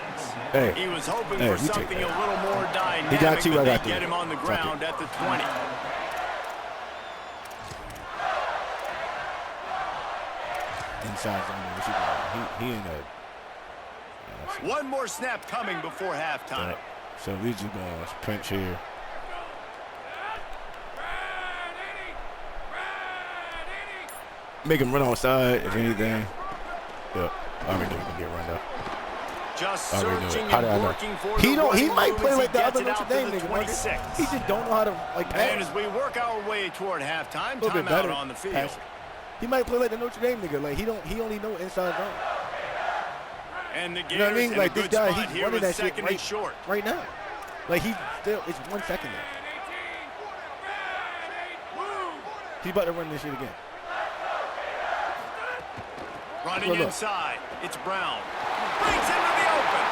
defense. Hey. He was hoping for something a little more dynamic, he got you, but I they get him on the ground at the 20. Inside zone. He in a... One more snap coming before halftime. So we just going to pinch here. Make him run outside, if anything. Yep. I already know he can get run though. Just searching and working for he might play like the other Notre Dame nigga. 26. He just don't know how to like pass. And as we work our way toward halftime, timeout on the field. Pass. He might play like the Notre Dame nigga. Like he only know inside zone. And the you know what I mean? Like this guy, he's running that shit right now. Like it's 1 second now. He's about to run this shit again. Running inside, it's Brown. Brings into the open.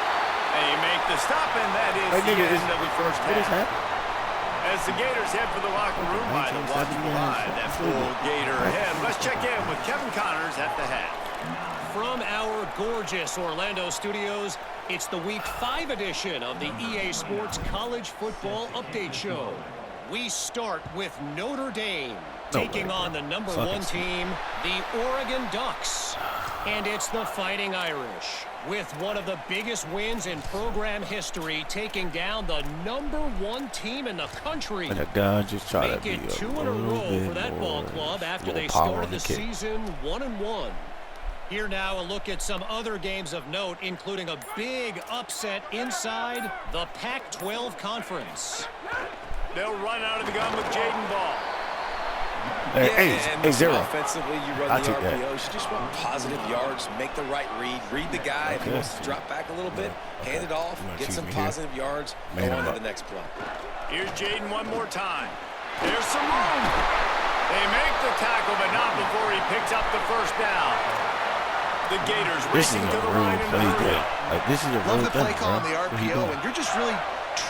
They make the stop, and that is the end of the first half. As the Gators head for the locker room by the watchful eye, that full Gator head. Let's check in with Kevin Connors at the half. From our gorgeous Orlando studios, it's the Week 5 edition of the EA Sports College Football Update Show. We start with Notre Dame taking on the #1 team, the Oregon Ducks. And it's the Fighting Irish, with one of the biggest wins in program history, taking down the #1 team in the country. And the guy just tried Make to it be 2 in a row for that ball club after they started the season 1-1. Here now, a look at some other games of note, including a big upset inside the Pac-12 Conference. They'll run out of the gun with Jaden Ball. Hey, zero. Offensively, you run the RPOs. You just want positive yards, make the right read the guy. If he wants to drop back a little bit, hand it off, get some positive yards, go on to the next play. Here's Jaden one more time. There's some room. They make the tackle, but not before he picks up the first down. The Gators racing to the line and hurry. Like, this is a love the play call on the RPO, and you're just really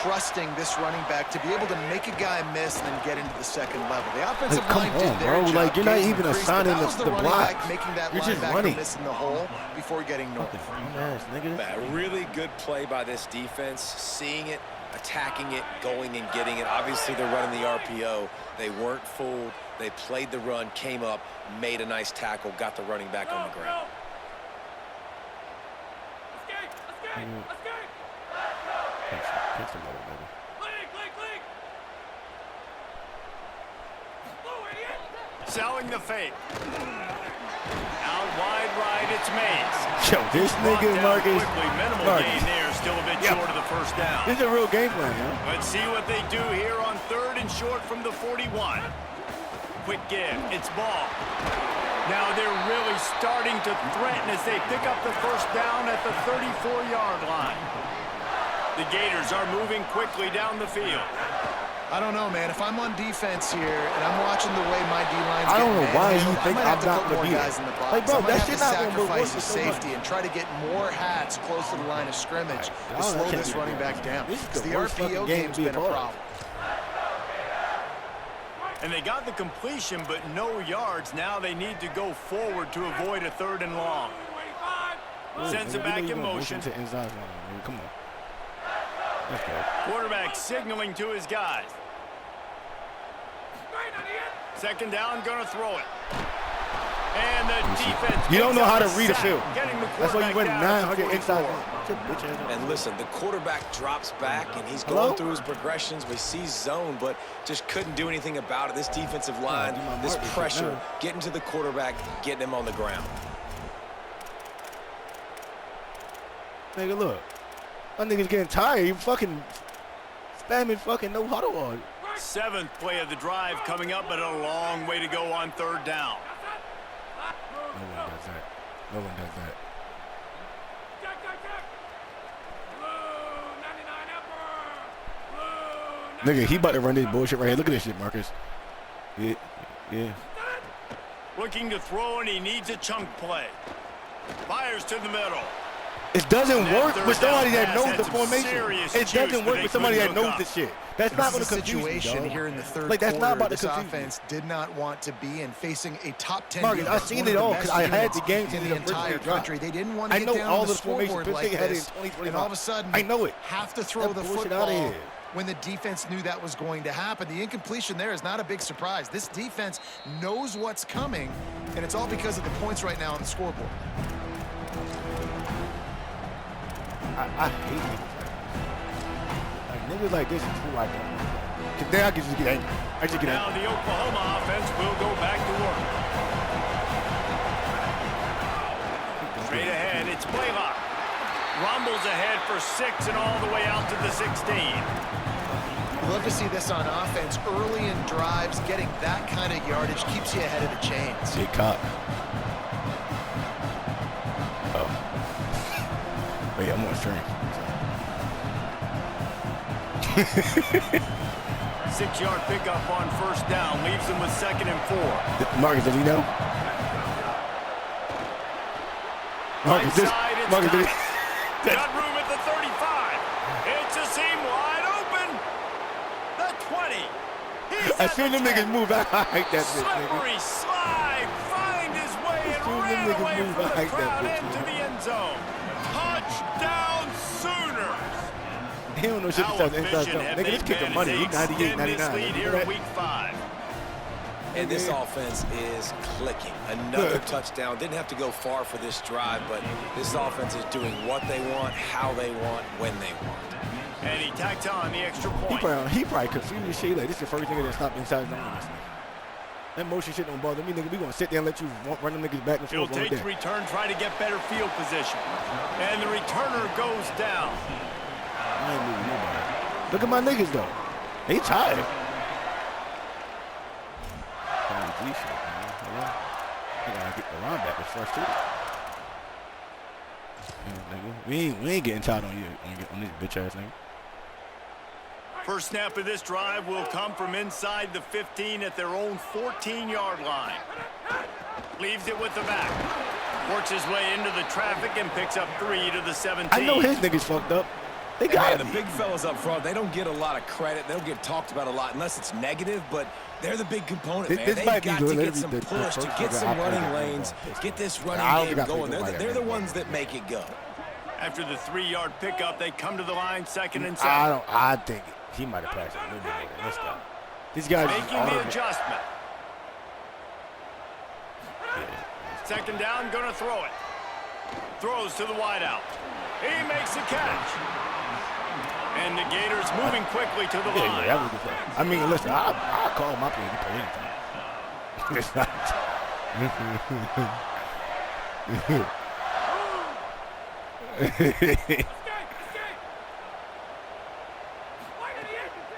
trusting this running back to be able to make a guy miss and then get into the second level. The offensive line did their job. Like, you're not even assigning the block. Making that you're just linebacker running. miss in the hole before getting north. A really good play by this defense, seeing it, attacking it, going and getting it. Obviously, they're running the RPO. They weren't fooled. They played the run, came up, made a nice tackle, got the running back on the ground. Selling the fake. Out wide right, it's Mays. Yo, this nigga Marcus. Minimal gain there, still a bit short of the first down. This is a real game plan, huh? Let's see what they do here on 3rd and short from the 41. Quick give, it's Ball. Now they're really starting to threaten as they pick up the first down at the 34-yard line. The Gators are moving quickly down the field. I don't know, man. If I'm on defense here and I'm watching the way my D-line's I don't know why you think I'm not more going to be guys in the box. Like, bro, I'm going to have to sacrifice the safety and try to get more hats close to the line of scrimmage to slow this running back down. Because the RPO game's been a problem. And they got the completion, but no yards. Now they need to go forward to avoid a 3rd and long. Sends it back in motion. Come on. Quarterback signaling to his guys. 2nd down, gonna throw it. And the defense. You don't know how to read a field. That's why you went 900 inside. And listen, the quarterback drops back, and he's going through his progressions. We see zone, but just couldn't do anything about it. This defensive line, this pressure, getting to the quarterback, getting him on the ground. Nigga, look. My nigga's getting tired. You fucking spamming fucking no huddle on. 7th play of the drive coming up, but a long way to go on 3rd down. No one does that. No one does that. Nigga, he about to run this bullshit right here. Look at this shit, Marcus. Yeah. Looking to throw, and he needs a chunk play. Fires to the middle. It doesn't work with somebody that knows the formation. It doesn't work with somebody that knows the shit. That's not going to confuse you, dog. Here in the third like, that's not about this to confuse offense did not want to be in facing a top 10 Marcus, I've seen it all because I had the games in the entire country. They didn't want to get down all the the formation scoreboard like this, and all of a sudden, I know it. Have to throw the football when the defense knew that was going to happen. The incompletion there is not a big surprise. This defense knows what's coming, and it's all because of the points right now on the scoreboard. I hate niggas like this is who I don't. Because then I can just get angry. Now the Oklahoma offense will go back to work. Straight ahead, it's Blaylock. Rumbles ahead for 6 and all the way out to the 16. I'd love to see this on offense. Early in drives, getting that kind of yardage keeps you ahead of the chains. Big cop. Oh. Wait, I'm on string. 6-yard pickup on first down. Leaves them with 2nd and 4. Marcus, does he know? Marcus, did he? Got room at the 35. It's a seam wide open. The 20. I seen them niggas move. I like that bitch, nigga. Slippery slide. Find his way and ran away from the crowd into the end zone. Touchdown Sooners. He don't know shit besides inside zone. Nigga, this kicking money. He's 98, 99. Here in week 5. And this offense is clicking. Another touchdown. Didn't have to go far for this drive, but this offense is doing what they want, how they want, when they want. And he tacked on the extra point. He probably confused shit. Like, this is the first nigga that stopped inside zone. That motion shit don't bother me, nigga. We gonna sit there and let you run them niggas back and forth. He'll take the return, try to get better field position. And the returner goes down. I ain't moving nobody. Look at my niggas, though. They tired. I gotta get the linebackers first, too. We ain't getting tired on you, on this bitch-ass nigga. First snap of this drive will come from inside the 15 at their own 14-yard line. Leaves it with the back. Works his way into the traffic and picks up 3 to the 17. I know his niggas fucked up. They got the big fellas up front, they don't get a lot of credit. They don't get talked about a lot unless it's negative, but they're the big component, man. They've got to get some push, to get some running lanes, get this running game going. They're the ones that make it go. After the 3-yard pickup, they come to the line 2nd and 7. I think he might have passed a little bit more than this guy. These guys making the adjustment. Second down, gonna throw it. Throws to the wideout. He makes the catch. And the Gators moving quickly to the line. Yeah, that was good. I mean, listen, I'll call my play to play anything. It's not.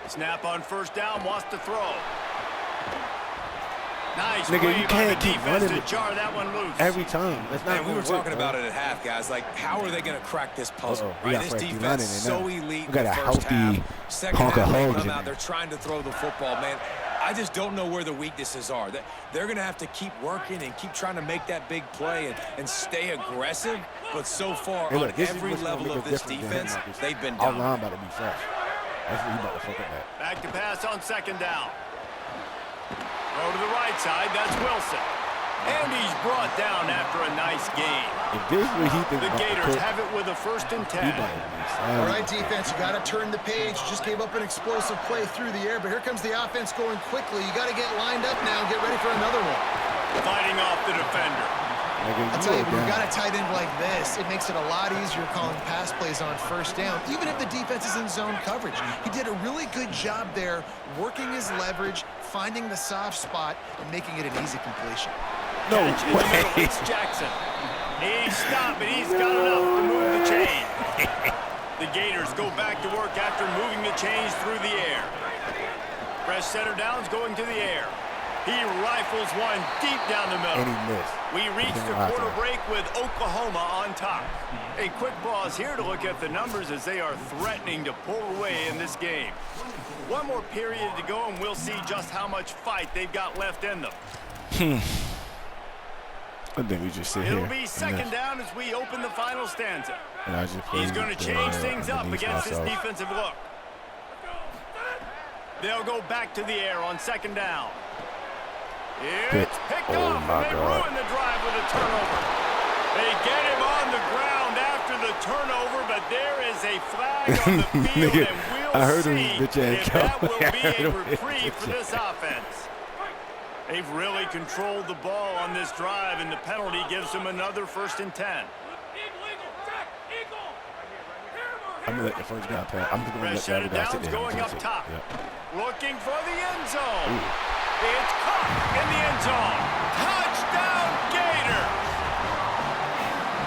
Snap on first down, wants to throw. Nice nigga, you can't keep running to jar that one loose. Every time. That's not. We were talking about it at half, guys. Like, how are they going to crack this puzzle? Right? This defense is so elite. We got a healthy Second half, they come out. They're trying to throw the football, man. I just don't know where the weaknesses are. They're going to have to keep working and keep trying to make that big play and stay aggressive. But so far, on every level of this defense, they've been down. Our line about to be fresh. That's what you about to fuck up at. Back to pass on second down. Throw to the right side, that's Wilson. And he's brought down after a nice gain. If this is what he thinks the Gators have it with a 1st and 10. All right, defense, you got to turn the page. Just gave up an explosive play through the air, but here comes the offense going quickly. You got to get lined up now and get ready for another one. Fighting off the defender. I'll tell you, when you've got a tight end like this, it makes it a lot easier calling pass plays on first down, even if the defense is in zone coverage. He did a really good job there, working his leverage, finding the soft spot, and making it an easy completion. No way. It's Jackson. He's stopping. He's got enough to move the chain. The Gators go back to work after moving the chains through the air. Press center downs going to the air. He rifles one deep down the middle. And he missed. We reach the quarter break with Oklahoma on top. A quick pause here to look at the numbers as they are threatening to pull away in this game. One more period to go and we'll see just how much fight they've got left in them. I think we just sit It'll here. It'll be second down as we open the final stanza. And I just He's going to change things up against this defensive look. They'll go back to the air on second down. It's picked off, and they ruin the drive with a turnover. They get him on the ground after the turnover, but there is a flag on the field, and we'll see if that will be a reprieve for this offense. They've really controlled the ball on this drive, and the penalty gives them another 1st and 10. I'm going to let the first guy pass. I'm going to let the other guy sit there. Going up top. Looking for the end zone. It's caught in the end zone. Touchdown, Gators!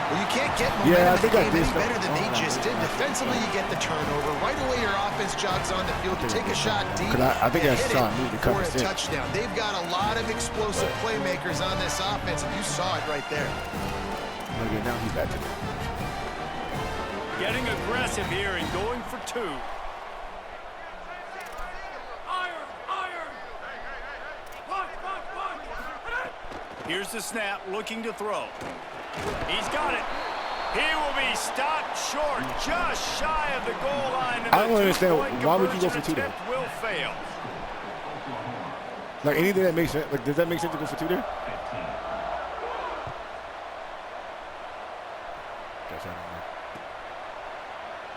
Well, you can't get momentum in the game any better than they just did. Defensively, you get the turnover. Right away, your offense jogs on the field to take a shot deep. I think that's trying to move the for a touchdown. They've got a lot of explosive playmakers on this offense, and you saw it right there. Okay, now he's back to it. Getting aggressive here and going for 2. Here's the snap, looking to throw. He's got it. He will be stopped short, just shy of the goal line. I don't understand. Why would you go for 2 there? Will fail. Like anything that makes sense. Like, does that make sense to go for 2 there?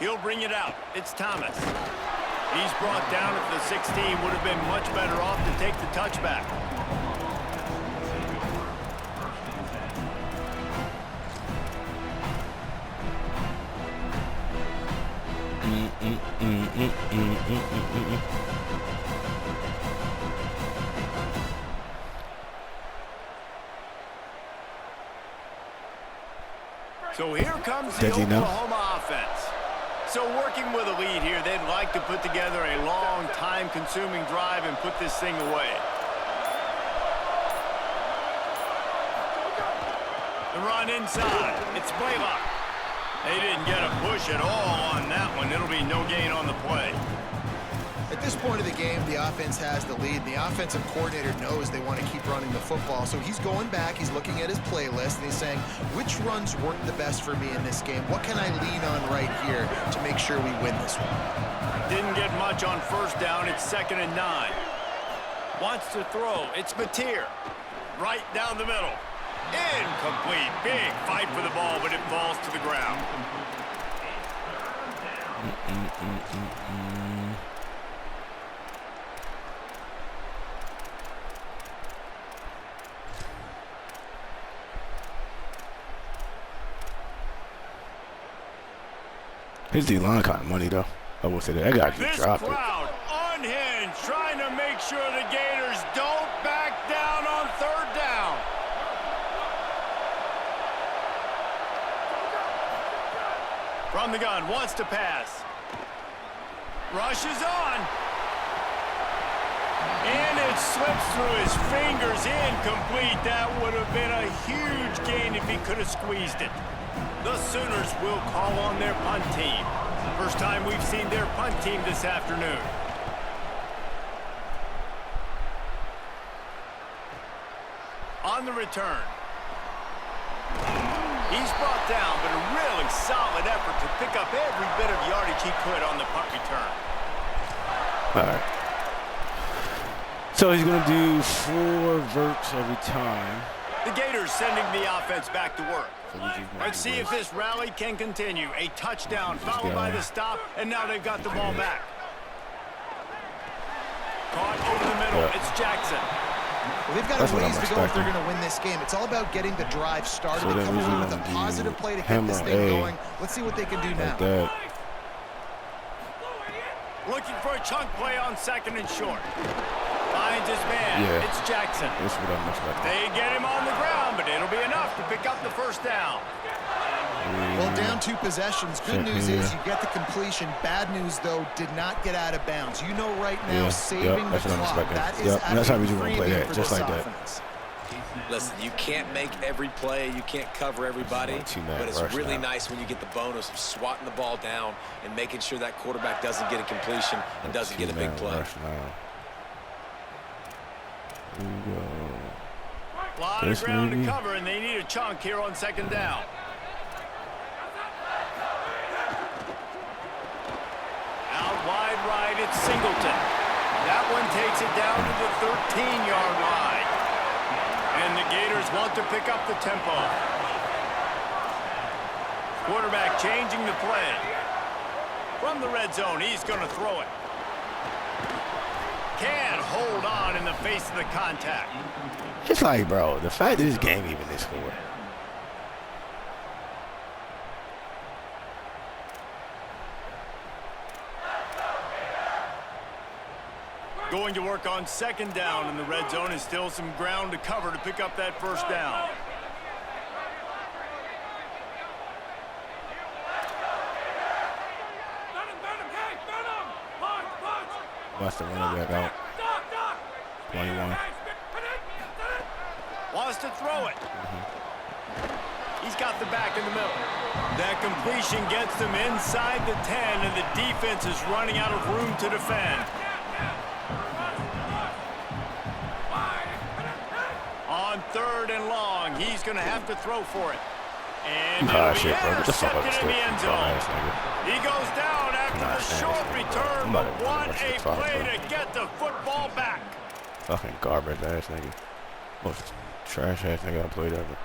He'll bring it out. It's Thomas. He's brought down at the 16. Would have been much better off to take the touchback. So here comes the Oklahoma offense. So working with a lead here, they'd like to put together a long, time-consuming drive and put this thing away. The run inside. It's Blaylock. They didn't get a push at all on that one. It'll be no gain on the play. At this point of the game, the offense has the lead. The offensive coordinator knows they want to keep running the football. So he's going back, he's looking at his playlist, and he's saying, which runs work the best for me in this game? What can I lean on right here to make sure we win this one? Didn't get much on 1st down. It's 2nd and 9. Wants to throw. It's Mateer. Right down the middle. Incomplete. Big fight for the ball, but it falls to the ground. His D-line kind of money, though. I will say that. That guy just dropped it. This crowd unhinged, trying to make sure the Gators don't back down on 3rd down. From the gun, wants to pass. Rushes on. And it slips through his fingers, incomplete. That would have been a huge gain if he could have squeezed it. The Sooners will call on their punt team. First time we've seen their punt team this afternoon. On the return. He's brought down, but a really solid effort to pick up every bit of yardage he could on the punt return. All right. So he's going to do 4 verts every time. The Gators sending the offense back to work. Let's see if this rally can continue. A touchdown followed by the stop, and now they've got the ball back. Caught over the middle. It's Jackson. Well, they've got a ways to go if they're going to win this game. It's all about getting the drive started and coming in with a positive play to get this thing going. Let's see what they can do now. Looking for a chunk play on 2nd and short. Finds his man. It's Jackson. They get him on the ground, but it'll be enough to pick up the 1st down. Well, down 2 possessions. Good news is you get the completion. Bad news, though, did not get out of bounds. You know right now, saving the clock. That is that's how we do play that, just like that. Listen, you can't make every play. You can't cover everybody. But it's really nice when you get the bonus of swatting the ball down and making sure that quarterback doesn't get a completion and doesn't get a big play. A lot of ground to cover, and they need a chunk here on second down. Out wide right, it's Singleton. That one takes it down to the 13-yard line. And the Gators want to pick up the tempo. Quarterback changing the play. From the red zone, he's going to throw it. Can't hold on in the face of the contact. It's like, bro, the fact that this game even this score. Going to work on second down in the red zone, and still some ground to cover to pick up that first down. Wants to run it back out. 21. Wants to throw it. He's got the back in the middle. That completion gets them inside the 10, and the defense is running out of room to defend. On third and long, he's going to have to throw for it. And Shit, bro. Get the fuck out of in the end zone. He goes down after the short return, but what a play to get the football back. Fucking garbage ass nigga. Most trash ass nigga I played ever.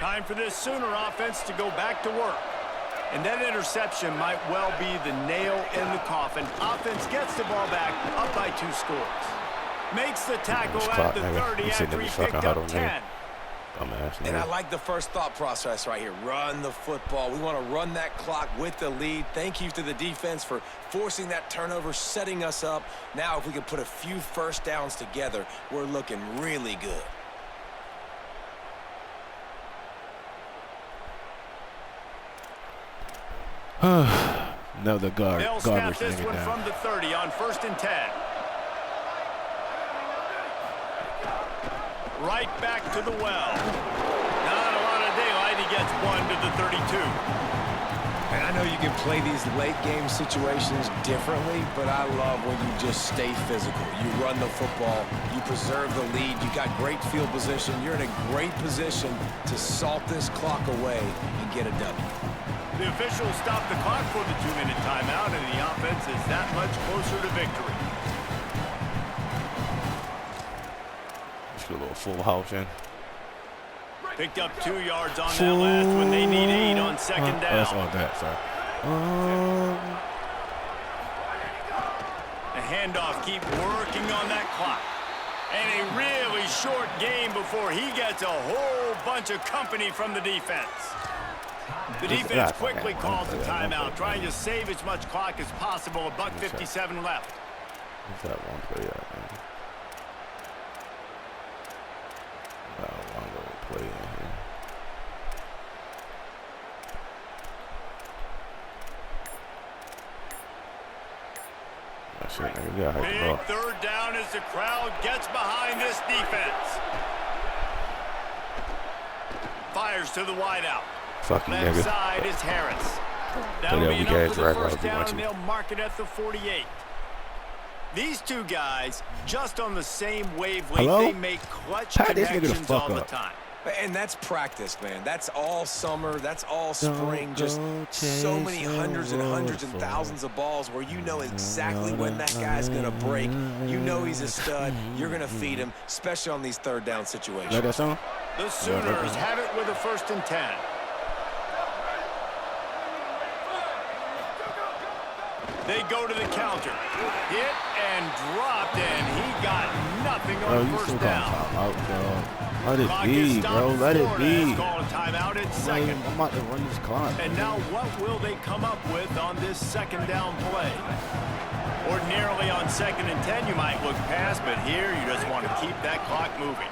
Time for this Sooner offense to go back to work. And that interception might well be the nail in the coffin. Offense gets the ball back, up by 2 scores. Makes the tackle at the 30 after he picked up 10. And I like the first thought process right here. Run the football. We want to run that clock with the lead. Thank you to the defense for forcing that turnover, setting us up. Now, if we can put a few first downs together, we're looking really good. Another They'll snap garbage this nigga one down. from the 30 on 1st and 10. Right back to the well. Not a lot of daylight. He gets 1 to the 32. And I know you can play these late game situations differently, but I love when you just stay physical. You run the football, you preserve the lead, you got great field position, you're in a great position to salt this clock away and get a W. The officials stop the clock for the 2-minute timeout, and the offense is that much closer to victory. Just a little full house in. Picked up 2 yards on that last when they need 8 on second down. That's all that, sir. The handoff, keep working on that clock. And a really short game before he gets a whole bunch of company from the defense. The defense quickly calls a timeout, trying to save as much clock as possible. $1:57 left. What's that one play out, man? One little play in here. That's it, nigga. We gotta hype the ball. Big third down as the crowd gets behind this defense. Fires to the wideout. Fucking Left nigga. side is Harris. That'll be enough for the first down, and they'll mark it at the 48. These two guys, just on the same wavelength, they make clutch connections all the time. And that's practice, man. That's all summer. That's all spring. Just so many hundreds and hundreds and thousands of balls where you know exactly when that guy's going to break. You know he's a stud. You're going to feed him, especially on these third down situations. Like that song? The Sooners have it with a 1st and 10. They go to the counter. Hit and dropped, and he got nothing on first down. Let it be, bro. Let it be. Call a timeout at second. I'm about to run this clock. And now what will they come up with on this second down play? Ordinarily on 2nd and 10, you might look past, but here you just want to keep that clock moving.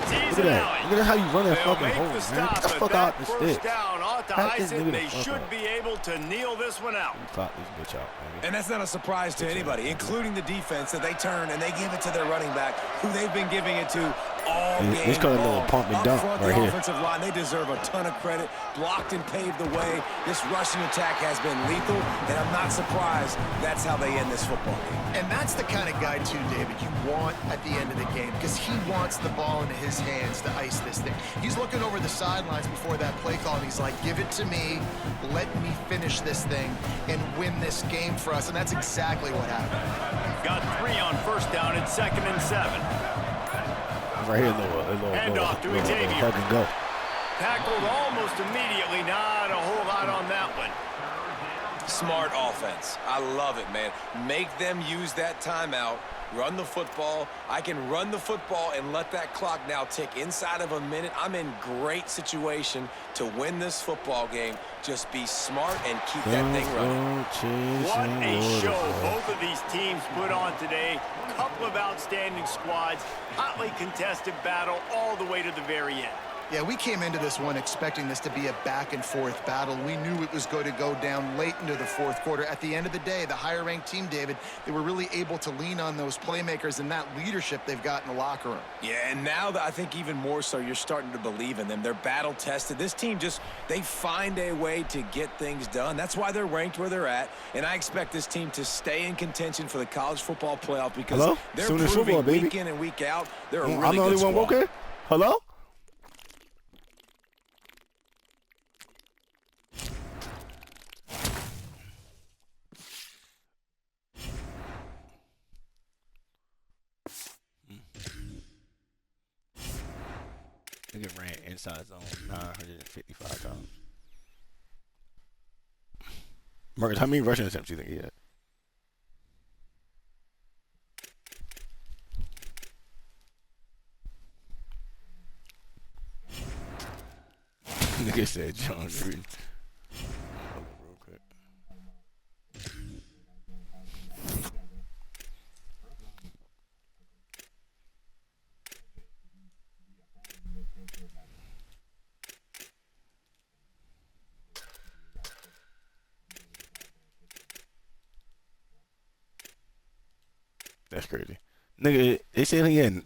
Look at that. Look at how you run that fucking hole, man. Get the fuck out the stick. Down ought to ice it, and they should be able to kneel this one out. Clock this bitch out, man. And that's not a surprise to anybody, including the defense, that they turn and they give it to their running back, who they've been giving it to all game It's called a little long. pump and Up dump front, right the here. offensive line, they deserve a ton of credit. Blocked and paved the way. This rushing attack has been lethal, and I'm not surprised that's how they end this football game. And that's the kind of guy, too, David, you want at the end of the game, because he wants the ball into his hands to ice this thing. He's looking over the sidelines before that play call, and he's like, give it to me, let me finish this thing, and win this game for us, and that's exactly what happened. Got 3 on first down and 2nd and 7. Right here, little Handoff to Xavier. hug and go. Tackled almost immediately. Not a whole lot on that one. Smart offense. I love it, man. Make them use that timeout. Run the football. I can run the football and let that clock now tick inside of a minute. I'm in great situation to win this football game. Just be smart and keep that thing running. What a show both of these teams put on today. Couple of outstanding squads. Hotly contested battle all the way to the very end. Yeah, we came into this one expecting this to be a back-and-forth battle. We knew it was going to go down late into the fourth quarter. At the end of the day, the higher-ranked team, David, they were really able to lean on those playmakers and that leadership they've got in the locker room. Yeah, and now I think even more so, you're starting to believe in them. They're battle-tested. This team they find a way to get things done. That's why they're ranked where they're at, and I expect this team to stay in contention for the college football playoff because they're proving football, baby. week in and week out. They're a really I'm the only good one squad. woke. Hello? Nigga ran inside zone 955 times. Marcus, how many rushing attempts do you think he had? Nigga said John Gruden. Hold on real quick. That's crazy. Nigga, they said he had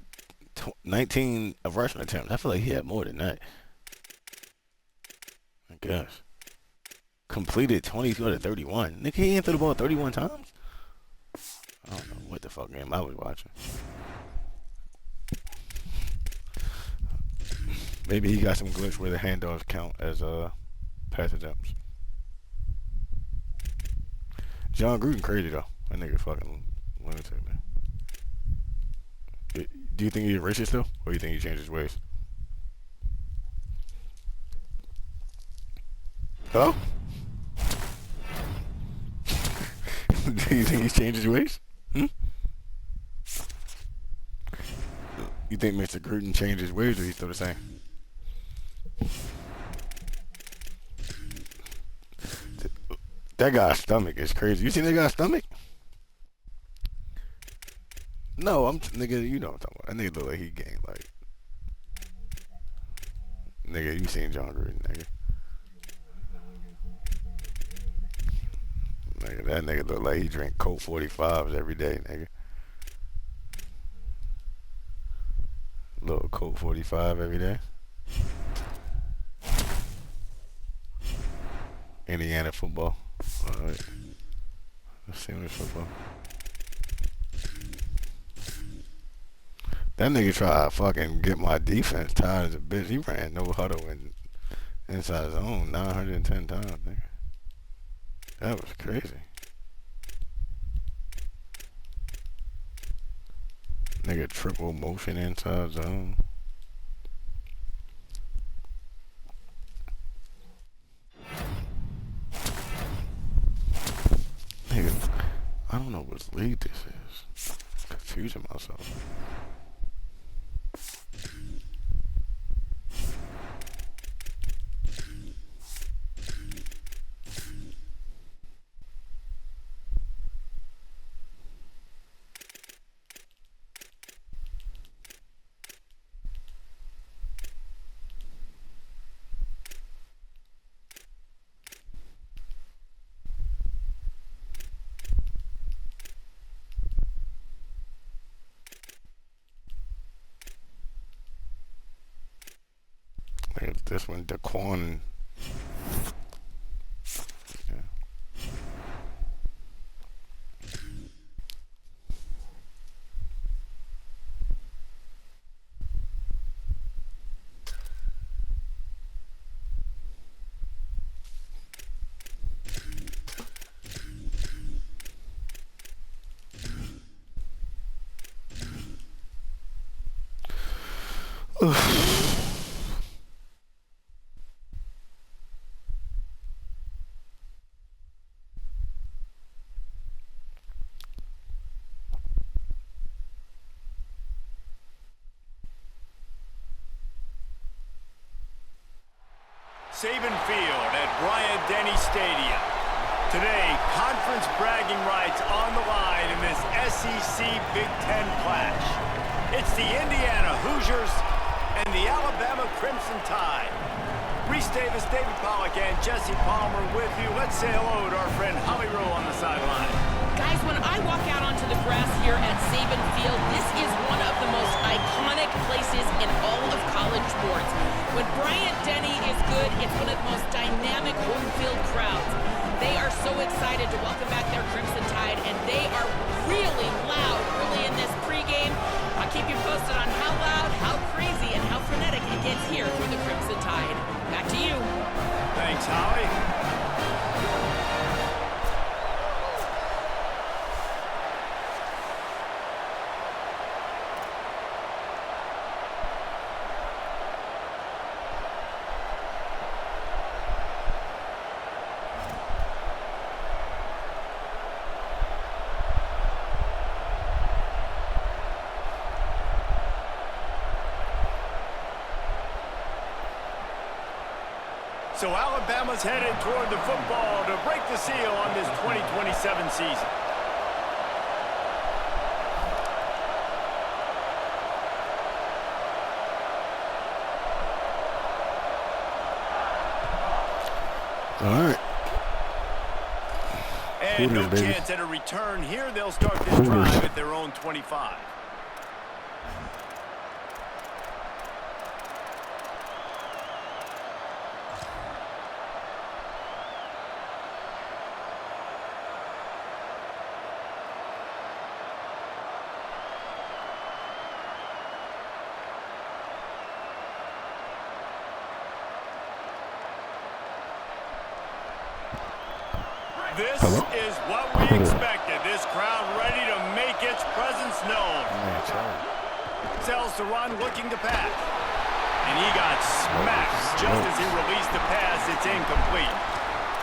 19 rushing attempts. I feel like he had more than that. I guess. Completed 22 out of 31. Nigga, he ain't threw the ball 31 times? I don't know what the fuck game I was watching. Maybe he got some glitch where the handoffs count as pass attempts. John Gruden crazy though. That nigga fucking lunatic, man. Do you think he's racist though? Or do you think he changed his ways? Hello? Do you think he's changed his ways? You think Mr. Gruden changed his ways or he's still the same? That guy's stomach is crazy. You seen that guy's stomach? No, nigga, you know what I'm talking about. That nigga look like he gained like. Nigga, you seen John Gruden, nigga. Nigga, that nigga look like he drink Coke 45s every day, nigga. Little Coke 45 every day. Indiana football. Alright. Let's see what football. That nigga try to fucking get my defense tired as a bitch. He ran no huddle and inside zone 910 times, nigga. That was crazy. Nigga triple motion inside zone. Nigga, I don't know what league this is. Confusing myself. this one, Daquan. Saban Field at Bryant-Denny Stadium. Today, conference bragging rights on the line in this SEC Big Ten clash. It's the Indiana Hoosiers and the Alabama Crimson Tide. Reese Davis, David Pollack, and Jesse Palmer with you. Let's say hello to our friend Holly Rowe on the sideline. Guys, when I walk out onto the grass here at Saban Field, this is one of the most iconic places in all of college sports. When Bryant-Denny is good, it's one of the most dynamic home field crowds. They are so excited to welcome back their Crimson Tide, and they are really loud early in this pregame. I'll keep you posted on how loud, how crazy, and how frenetic it gets here for the Crimson Tide. Back to you. Thanks, Holly. So Alabama's headed toward the football to break the seal on this 2027 season. All right. And no chance at a return here. They'll start this drive at their own 25. This is what we expected. This crowd ready to make its presence known. Sells to run, looking to pass. And he got smacked just as he released the pass. It's incomplete.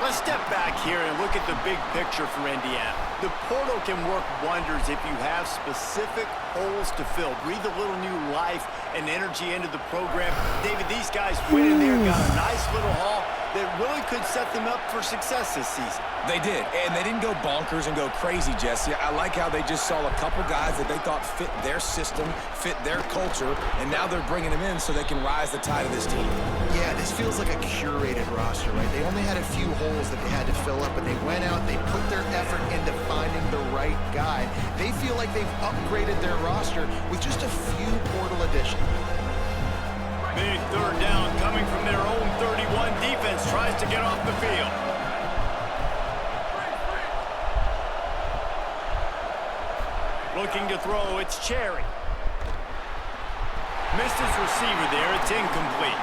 Let's step back here and look at the big picture for Indiana. The portal can work wonders if you have specific holes to fill. Breathe a little new life and energy into the program. David, these guys went in there, got a nice little haul that really could set them up for success this season. They did, and they didn't go bonkers and go crazy, Jesse. I like how they just saw a couple guys that they thought fit their system, fit their culture, and now they're bringing them in so they can rise the tide of this team. Yeah, this feels like a curated roster, right? They only had a few holes that they had to fill up, but they went out, they put their effort into finding the right guy. They feel like they've upgraded their roster with just a few portal additions. Big third down coming from their own 31. Defense tries to get off the field. Looking to throw, it's Cherry. Missed his receiver there, it's incomplete.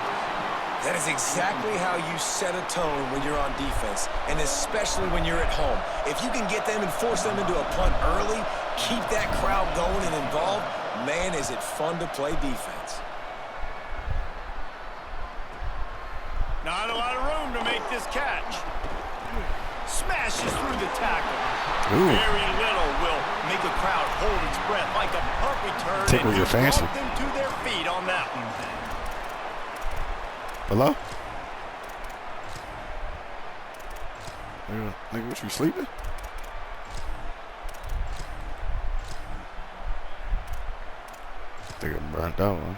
That is exactly how you set a tone when you're on defense, and especially when you're at home. If you can get them and force them into a punt early, keep that crowd going and involved, man, is it fun to play defense. Not a lot of room to make this catch. Smashes through the tackle. Ooh. Very little will make a crowd hold its breath like a punt return. Tickles your fancy. Brought them to their feet on that one. Hello? Nigga, what, you sleeping? Think I burnt out, huh?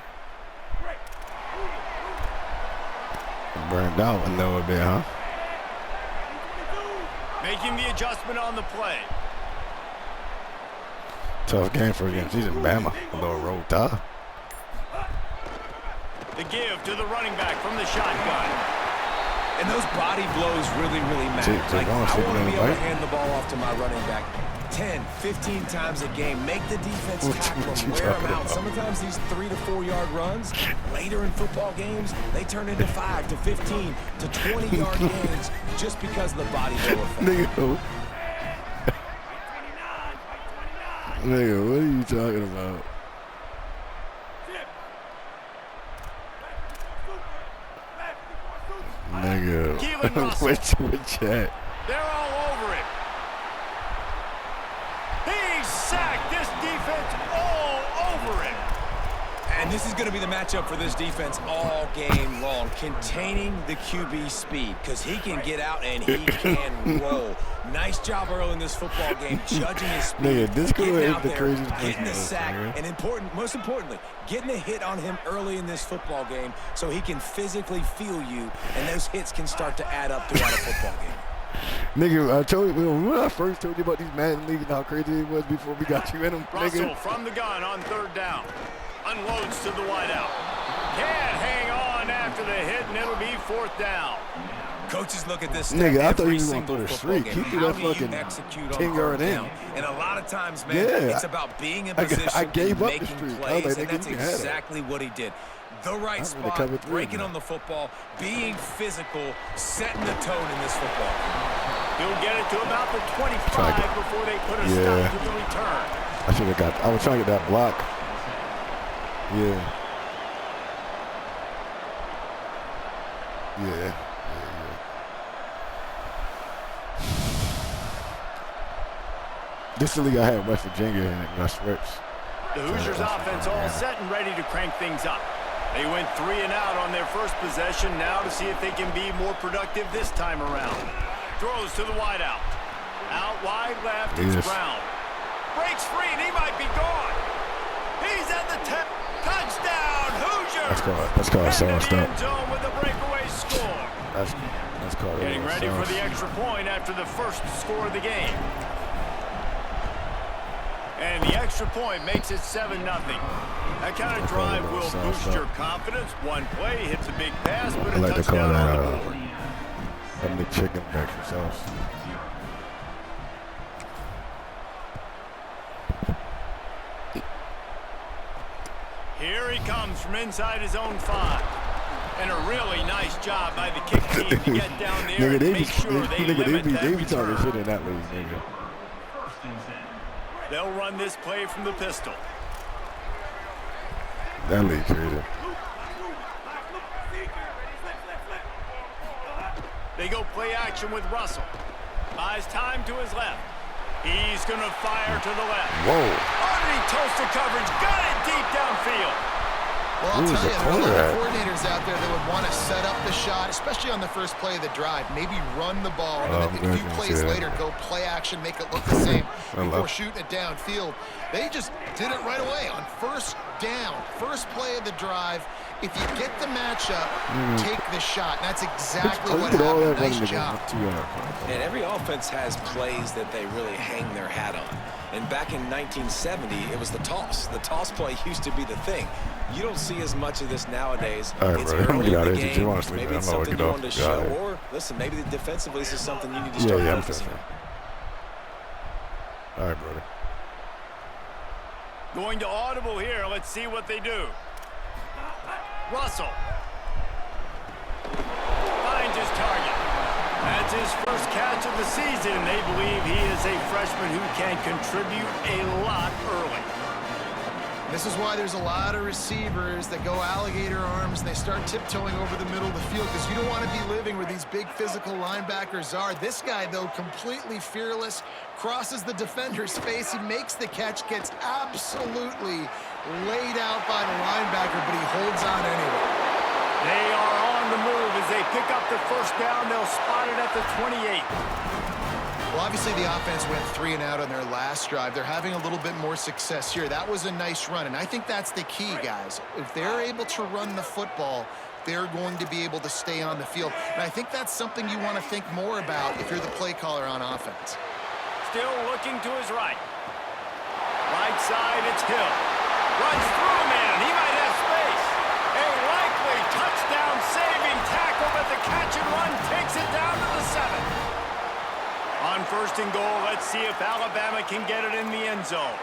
Burned out a little bit, huh? Making the adjustment on the play. Tough game for against. He's in Bama. A little roll tie. The give to the running back from the shotgun. And those body blows really, really matter. Like, I want to be able to hand the ball off to my running back 10, 15 times a game. Make the defense tackle them, wear them out. Sometimes these 3 to 4 yard runs, later in football games, they turn into 5 to 15 to 20 yard gains just because of the body blow effect. Nigga, what are you talking about? Nigga, which chat? They're all over it. He sacked this defense all over it. And this is going to be the matchup for this defense all game long, containing the QB speed, because he can get out and he can roll. Nice job early in this football game, judging his speed, Nigga, this getting out the there, craziest getting the sack, nigga. and most importantly, getting a hit on him early in this football game so he can physically feel you, and those hits can start to add up throughout a football game. Nigga, I told you when I first told you about these Madden leagues and how crazy it was before we got you in them. Russell nigga. from the gun on 3rd down. Unloads to the wideout. Can't hang on after the hit, and it'll be 4th down. Coaches look at this nigga, I thought every you was going to single throw the football streak. game. He threw that fucking 10-yard in. And a lot of times, man, Yeah. it's about being in position I gave and up the making streak. plays, like, and that's you can have it. exactly what he did. The right spot, breaking on the football, being physical, setting the tone in this football. He'll get it to about the 25 before they put a stop to the return. I should have got. I was trying to get that block. Yeah. Yeah. This is the league I had West Virginia in it when I switched. The Hoosiers offense all set and ready to crank things up. They went 3 and out on their first possession now to see if they can be more productive this time around. Throws to the wideout. Out wide left, it's Brown. Breaks free and he might be gone. He's at the 10. Touchdown, Hoosiers! That's called a soft stop. End zone with a breakaway score. That's called Getting ready for the extra point after the first score of the game. And the extra point makes it 7-0. That kind of drive will boost your confidence. One play hits a big pass, but a touchdown on the board. That McChicken breakfast sauce. Here he comes from inside his own 5. And a really nice job by the kick team to get down there and make sure they limit that return. Shit in that league, nigga. They'll run this play from the pistol. That league crazy. They go play action with Russell. Buys time to his left. He's going to fire to the left. Whoa. Underneath toasted coverage. Got it deep downfield. Well, I'll tell you, there are a lot of coordinators out there that would want to set up the shot, especially on the first play of the drive. Maybe run the ball, and then a few plays later, go play action, make it look the same before shooting it downfield. They just did it right away on 1st down. First play of the drive. If you get the matchup, take the shot. And that's exactly what happened. Nice job. And every offense has plays that they really hang their hat on. And back in 1970, it was the toss. The toss play used to be the thing. You don't see as much of this nowadays. All right, it's bro. early in the Maybe it's something you wanted to show. Or, listen, maybe defensively this is something you need to start focusing on. All right, brother. Going to audible here. Let's see what they do. Russell finds his target. That's his first catch of the season. They believe he is a freshman who can contribute a lot early. This is why there's a lot of receivers that go alligator arms and they start tiptoeing over the middle of the field because you don't want to be living where these big physical linebackers are. This guy, though, completely fearless, crosses the defender's face. He makes the catch, gets absolutely laid out by the linebacker, but he holds on anyway. They are on the move as they pick up the 1st down. They'll spot it at the 28. Well, obviously the offense went 3 and out on their last drive. They're having a little bit more success here. That was a nice run, and I think that's the key, guys. If they're able to run the football, they're going to be able to stay on the field. And I think that's something you want to think more about if you're the play caller on offense. Still looking to his right. Right side, it's Hill. Runs through a man. He might have space. A likely saving tackle, but the catch and run takes it down to the 7. On 1st and goal, let's see if Alabama can get it in the end zone.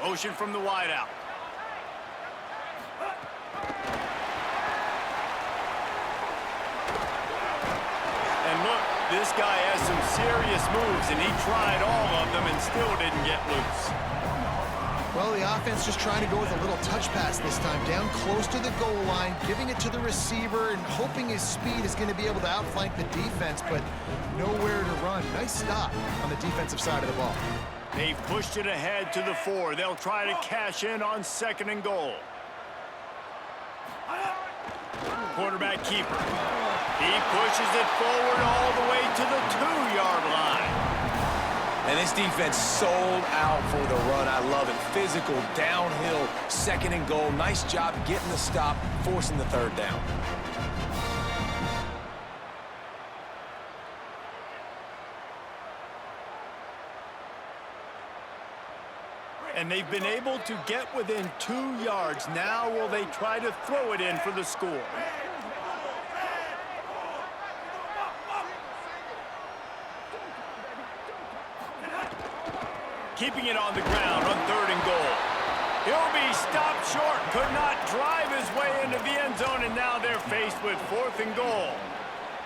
Motion from the wideout. And look, this guy has some serious moves, and he tried all of them and still didn't get loose. Well, the offense just trying to go with a little touch pass this time, down close to the goal line, giving it to the receiver and hoping his speed is going to be able to outflank the defense, but nowhere to run. Nice stop on the defensive side of the ball. They've pushed it ahead to the 4. They'll try to cash in on 2nd and goal. Quarterback keeper. He pushes it forward all the way to the 2-yard line. And this defense sold out for the run. I love it. Physical, downhill, 2nd and goal. Nice job getting the stop, forcing the 3rd down. And they've been able to get within 2 yards. Now will they try to throw it in for the score? Keeping it on the ground on 3rd and goal. He'll be stopped short. Could not drive his way into the end zone, and now they're faced with 4th and goal.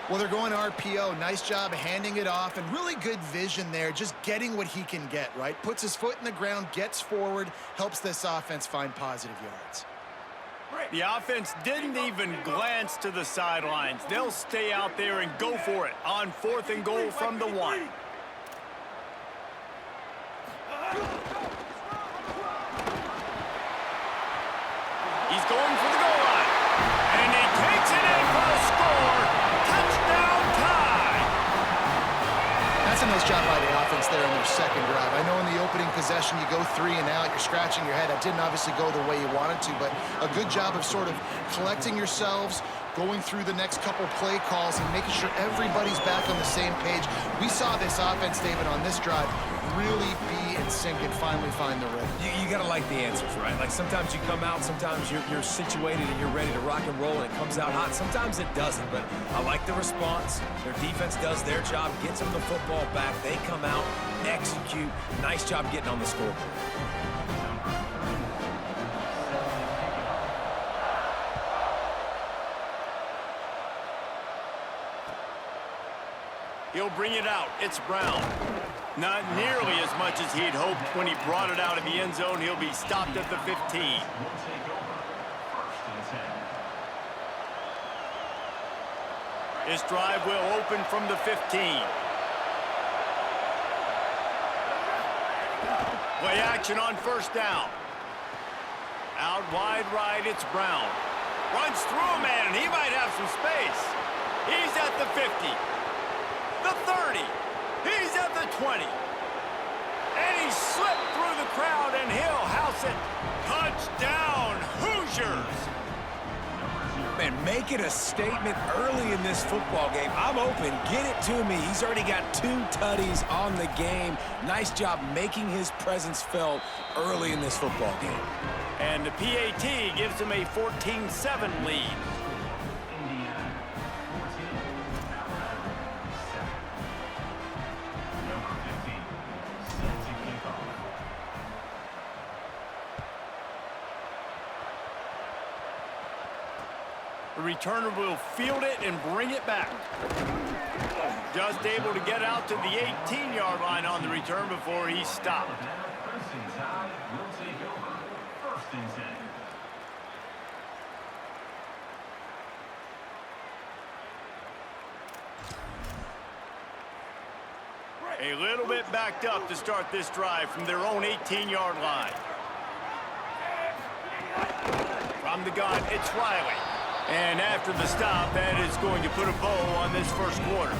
Well, they're going RPO. Nice job handing it off, and really good vision there, just getting what he can get, right? Puts his foot in the ground, gets forward, helps this offense find positive yards. The offense didn't even glance to the sidelines. They'll stay out there and go for it on 4th and goal from the 1. He's going for the goal line. And he takes it in for the score. Touchdown tie. That's a nice job by the offense there in their 2nd drive. I know in the opening possession you go 3 and out, you're scratching your head. That didn't obviously go the way you wanted to, but a good job of sort of collecting yourselves, going through the next couple play calls and making sure everybody's back on the same page. We saw this offense, David, on this drive really be in sync and finally find the rhythm. You got to like the answers, right? Like sometimes you come out, sometimes you're situated and you're ready to rock and roll and it comes out hot. Sometimes it doesn't, but I like the response. Their defense does their job, gets them the football back. They come out, execute. Nice job getting on the scoreboard. He'll bring it out. It's Brown. Not nearly as much as he'd hoped when he brought it out of the end zone. He'll be stopped at the 15. This drive will open from the 15. Play action on 1st down. Out wide right, it's Brown. Runs through a man, and he might have some space. He's at the 50. The 30. He's at the 20. And he slipped through the crowd, and he'll house it. Touchdown, Hoosiers. Man, make it a statement early in this football game. I'm open. Get it to me. He's already got 2 tutties on the game. Nice job making his presence felt early in this football game. And the PAT gives him a 14-7 lead. The returner will field it and bring it back. Just able to get out to the 18-yard line on the return before he stopped. A little bit backed up to start this drive from their own 18-yard line. From the gun, it's Riley. And after the stop, that is going to put a bow on this first quarter.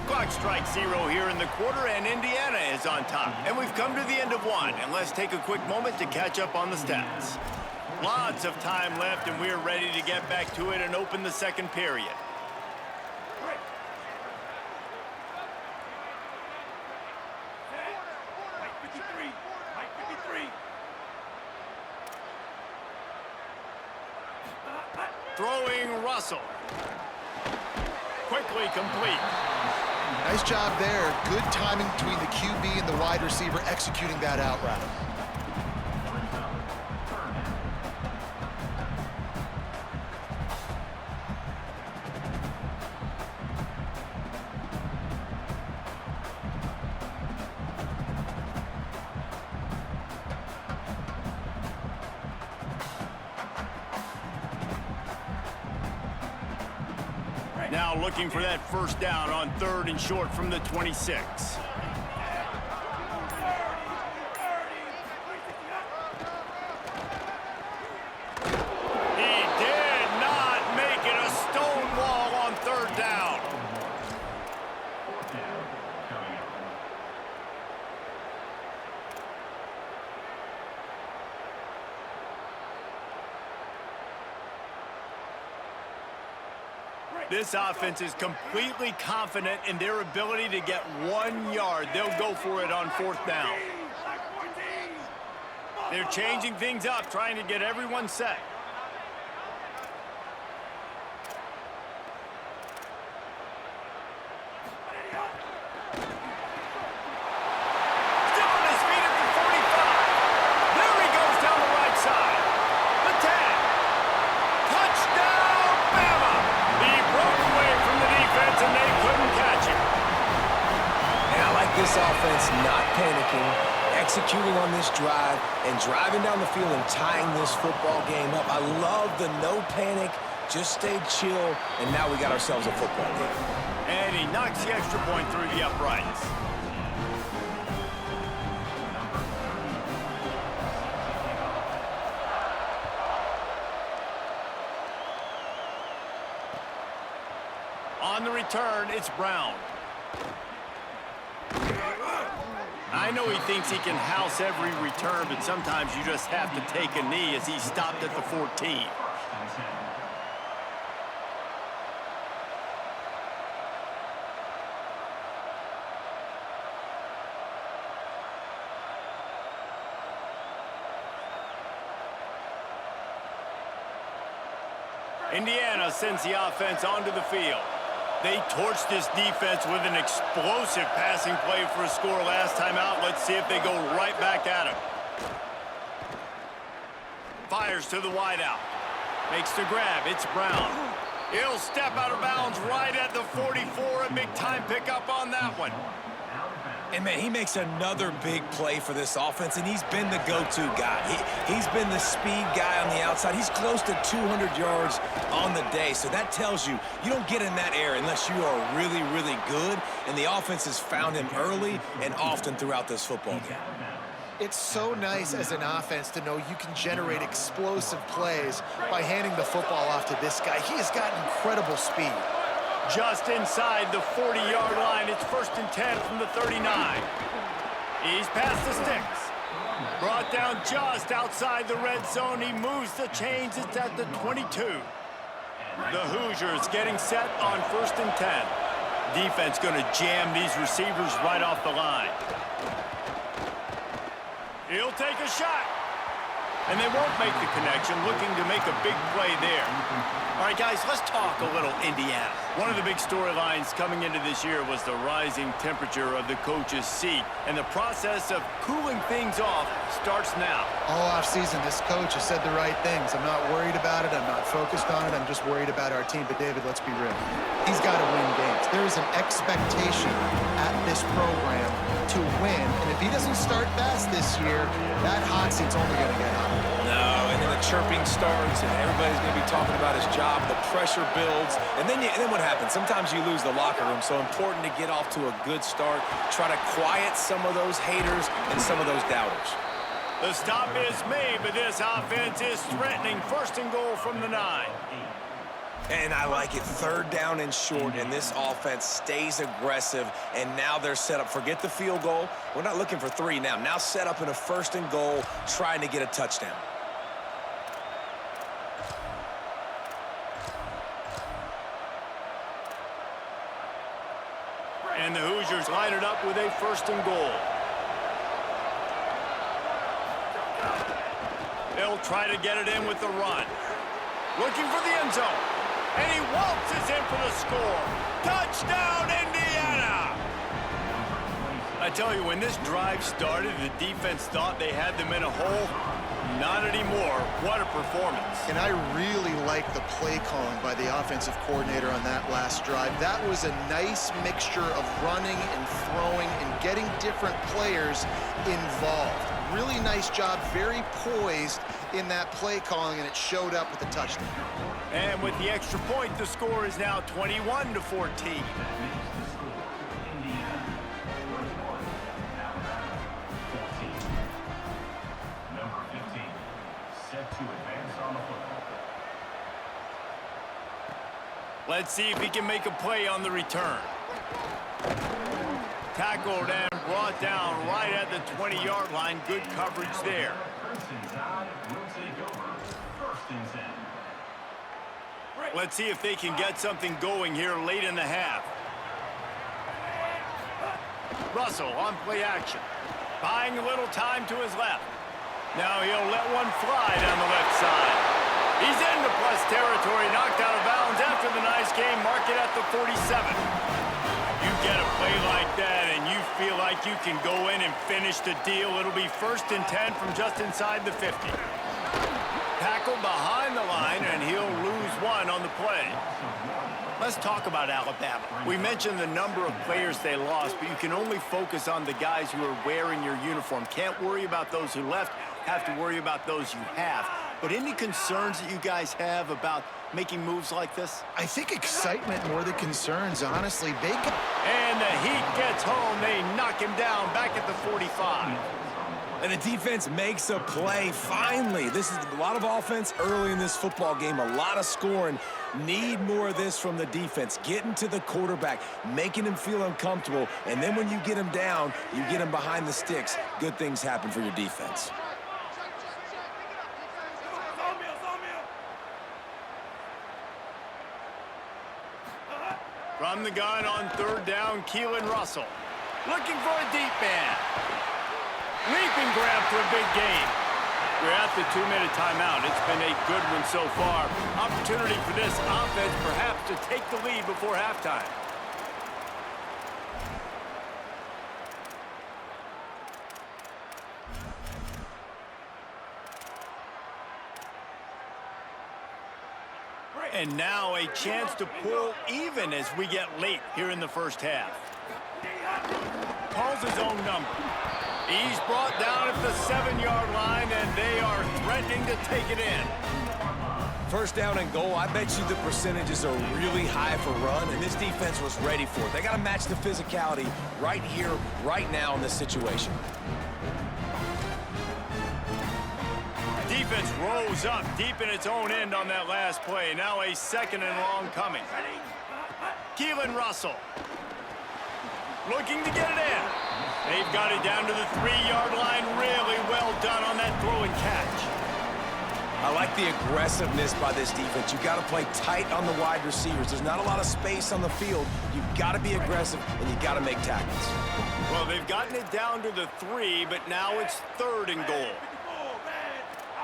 Clock strikes 0 here in the quarter, and Indiana is on top. And we've come to the end of 1, and let's take a quick moment to catch up on the stats. Lots of time left, and we're ready to get back to it and open the second period. throwing Russell. Quickly complete. Nice job there. Good timing between the QB and the wide receiver executing that out route. Now looking for that first down on 3rd and short from the 26. He did not make it a stone wall on 3rd down. This offense is completely confident in their ability to get 1 yard. They'll go for it on 4th down. They're changing things up, trying to get everyone set. Still on his feet at the 45. There he goes down the right side. The 10. Touchdown, Bama! He broke away from the defense, and they couldn't catch him. And I like this offense not panicking, executing on this drive, and driving down the field and tying this football game up. I love the no panic, just stay chill, and now we got ourselves a football game. And he knocks the extra point through the uprights. On the return, it's Brown. I know he thinks he can house every return, but sometimes you just have to take a knee as he stopped at the 14. Indiana sends the offense onto the field. They torched this defense with an explosive passing play for a score last time out. Let's see if they go right back at him. Fires to the wideout. Makes the grab. It's Brown. He'll step out of bounds right at the 44. A big-time pickup on that one. And, man, he makes another big play for this offense, and he's been the go-to guy. He's been the speed guy on the outside. He's close to 200 yards on the day, so that tells you you don't get in that air unless you are really, really good, and the offense has found him early and often throughout this football game. It's so nice as an offense to know you can generate explosive plays by handing the football off to this guy. He has got incredible speed. Just inside the 40-yard line. It's 1st and 10 from the 39. He's past the sticks. Brought down just outside the red zone. He moves the chains. It's at the 22. The Hoosiers getting set on 1st and 10. Defense going to jam these receivers right off the line. He'll take a shot. And they won't make the connection, looking to make a big play there. All right, guys, let's talk a little Indiana. One of the big storylines coming into this year was the rising temperature of the coach's seat. And the process of cooling things off starts now. All offseason, this coach has said the right things. I'm not worried about it. I'm not focused on it. I'm just worried about our team. But, David, let's be real. He's got to win games. There is an expectation at this program to win. And if he doesn't start fast this year, that hot seat's only going to get hotter. No, and then the chirping starts, and everybody's going to be talking about his job. The pressure builds, and then what happens? Sometimes you lose the locker room, so important to get off to a good start. Try to quiet some of those haters and some of those doubters. The stop is made, but this offense is threatening. 1st and goal from the 9. And I like it. 3rd down and short, and this offense stays aggressive, and now they're set up. Forget the field goal. We're not looking for 3 now. Now set up in a 1st and goal, trying to get a touchdown. And the Hoosiers line it up with a 1st and goal. They'll try to get it in with the run. Looking for the end zone. And he waltzes in for the score. Touchdown, Indiana! I tell you, when this drive started, the defense thought they had them in a hole. Not anymore. What a performance. And I really like the play calling by the offensive coordinator on that last drive. That was a nice mixture of running and throwing and getting different players involved. Really nice job, very poised in that play calling, and it showed up with a touchdown. And with the extra point, the score is now 21-14. Let's see if he can make a play on the return. Tackled and brought down right at the 20-yard line. Good coverage there. Let's see if they can get something going here late in the half. Russell on play action. Buying a little time to his left. Now he'll let one fly down the left side. He's into plus territory, knocked out of bounds after the nice game. Mark it at the 47. You get a play like that and you feel like you can go in and finish the deal. It'll be 1st and 10 from just inside the 50. Tackled behind the line, and he'll lose one on the play. Let's talk about Alabama. We mentioned the number of players they lost, but you can only focus on the guys who are wearing your uniform. Can't worry about those who left, have to worry about those you have. But any concerns that you guys have about making moves like this? I think excitement more than concerns, honestly. And the Heat gets home. They knock him down back at the 45. And the defense makes a play, finally. This is a lot of offense early in this football game, a lot of scoring. Need more of this from the defense. Getting to the quarterback, making him feel uncomfortable, and then when you get him down, you get him behind the sticks. Good things happen for your defense. From the gun on 3rd down, Keelan Russell. Looking for a deep man. Leaping grab for a big gain. We're at the 2-minute timeout. It's been a good one so far. Opportunity for this offense perhaps to take the lead before halftime. And now a chance to pull even as we get late here in the first half. Calls his own number. He's brought down at the 7-yard line, and they are threatening to take it in. 1st down and goal, I bet you the percentages are really high for run, and this defense was ready for it. They got to match the physicality right here, right now in this situation. Defense rose up deep in its own end on that last play. Now a 2nd and long coming. Keelan Russell looking to get it in. They've got it down to the 3-yard line. Really well done on that throw and catch. I like the aggressiveness by this defense. You've got to play tight on the wide receivers. There's not a lot of space on the field. You've got to be aggressive, and you've got to make tackles. Well, they've gotten it down to the 3, but now it's 3rd and goal.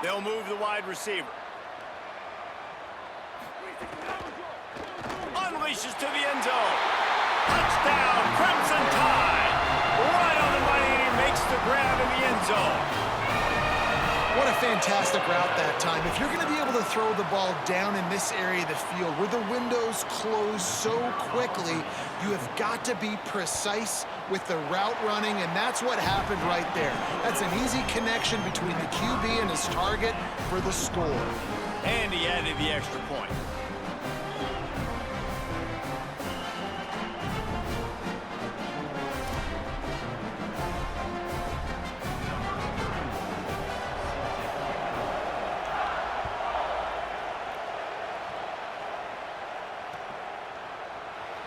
They'll move the wide receiver. Unleashes to the end zone. Touchdown, Crimson Tide. Right on the money, and he makes the grab in the end zone. What a fantastic route that time. If you're going to be able to throw the ball down in this area of the field where the windows close so quickly, you have got to be precise with the route running, and that's what happened right there. That's an easy connection between the QB and his target for the score. And he added the extra point.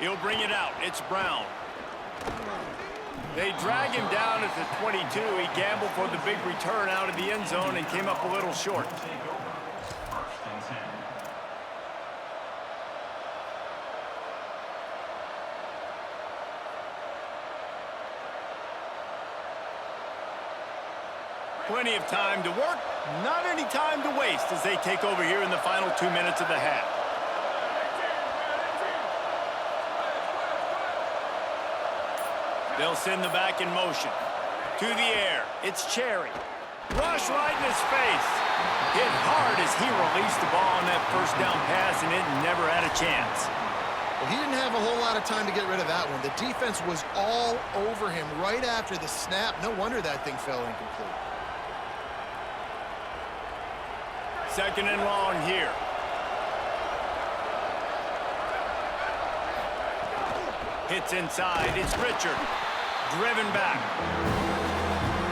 He'll bring it out. It's Brown. They drag him down at the 22. He gambled for the big return out of the end zone and came up a little short. Plenty of time to work, not any time to waste as they take over here in the final 2 minutes of the half. They'll send the back in motion. To the air, it's Cherry. Rush right in his face. Hit hard as he released the ball on that first down pass, and it never had a chance. Well, he didn't have a whole lot of time to get rid of that one. The defense was all over him right after the snap. No wonder that thing fell incomplete. Second and long here. Hits inside. It's Richard. Driven back.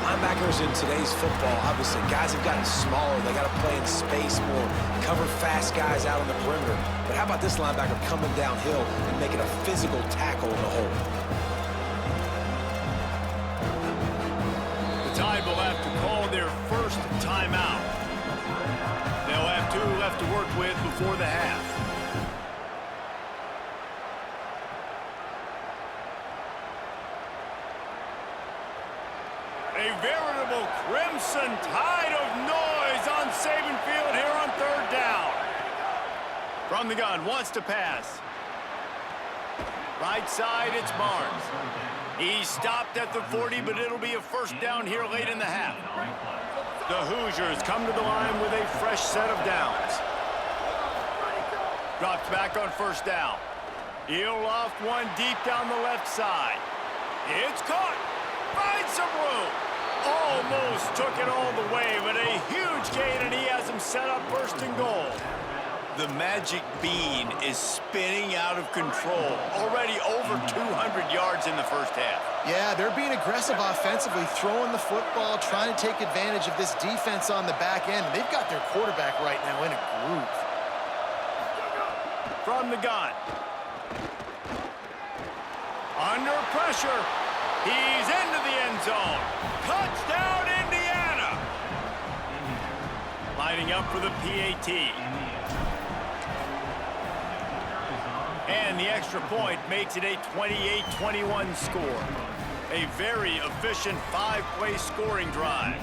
Linebackers in today's football, obviously, guys have gotten smaller. They got to play in space more, cover fast guys out on the perimeter. But how about this linebacker coming downhill and making a physical tackle in the hole? The Tide will have to call their first timeout. They'll have 2 left to work with before the half. A veritable crimson tide of noise on Saban Field here on third down. From the gun, wants to pass. Right side, it's Barnes. He stopped at the 40, but it'll be a first down here late in the half. The Hoosiers come to the line with a fresh set of downs. Drops back on first down. He'll loft one deep down the left side. It's caught. Finds some room. Almost took it all the way, but a huge gain, and he has him set up first and goal. The magic bean is spinning out of control. Already over 200 yards in the first half. Yeah, they're being aggressive offensively, throwing the football, trying to take advantage of this defense on the back end. They've got their quarterback right now in a groove. From the gun. Under pressure. He's into the end zone. Touchdown, Indiana! Lining up for the PAT. And the extra point makes it a 28-21 score. A very efficient 5-play scoring drive.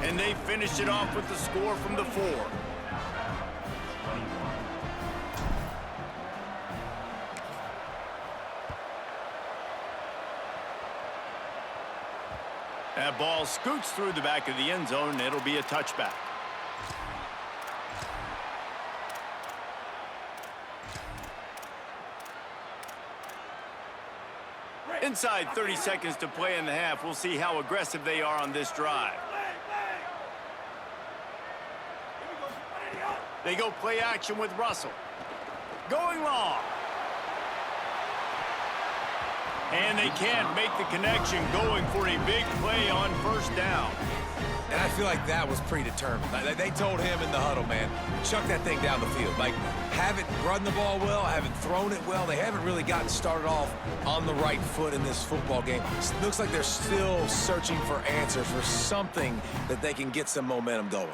And they finish it off with the score from the 4. That ball scoots through the back of the end zone, and it'll be a touchback. Inside 30 seconds to play in the half. We'll see how aggressive they are on this drive. They go play action with Russell. Going long. And they can't make the connection, going for a big play on first down. And I feel like that was predetermined. They told him in the huddle, man, chuck that thing down the field. Like, haven't run the ball well, haven't thrown it well. They haven't really gotten started off on the right foot in this football game. It looks like they're still searching for answers, for something that they can get some momentum going.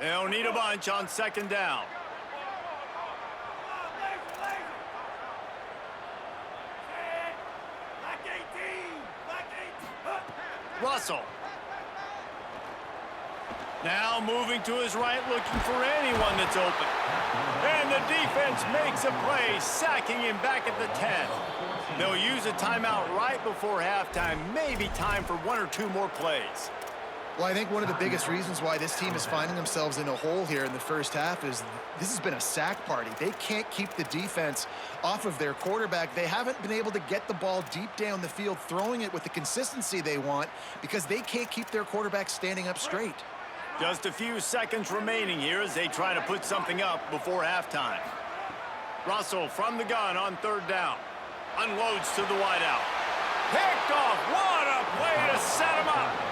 They'll need a bunch on second down. Russell. Now moving to his right, looking for anyone that's open. And the defense makes a play, sacking him back at the 10. They'll use a timeout right before halftime. Maybe time for 1 or 2 more plays. Well, I think one of the biggest reasons why this team is finding themselves in a hole here in the first half is this has been a sack party. They can't keep the defense off of their quarterback. They haven't been able to get the ball deep down the field, throwing it with the consistency they want because they can't keep their quarterback standing up straight. Just a few seconds remaining here as they try to put something up before halftime. Russell from the gun on third down. Unloads to the wideout. Picked off. What a play to set him up.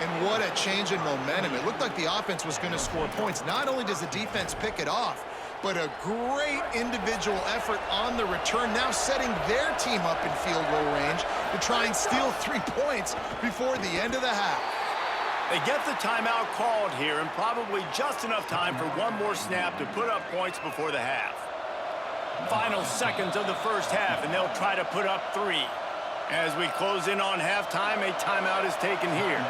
And what a change in momentum. It looked like the offense was going to score points. Not only does the defense pick it off, but a great individual effort on the return, now setting their team up in field goal range to try and steal 3 points before the end of the half. They get the timeout called here, and probably just enough time for one more snap to put up points before the half. Final seconds of the first half, and they'll try to put up 3. As we close in on halftime, a timeout is taken here.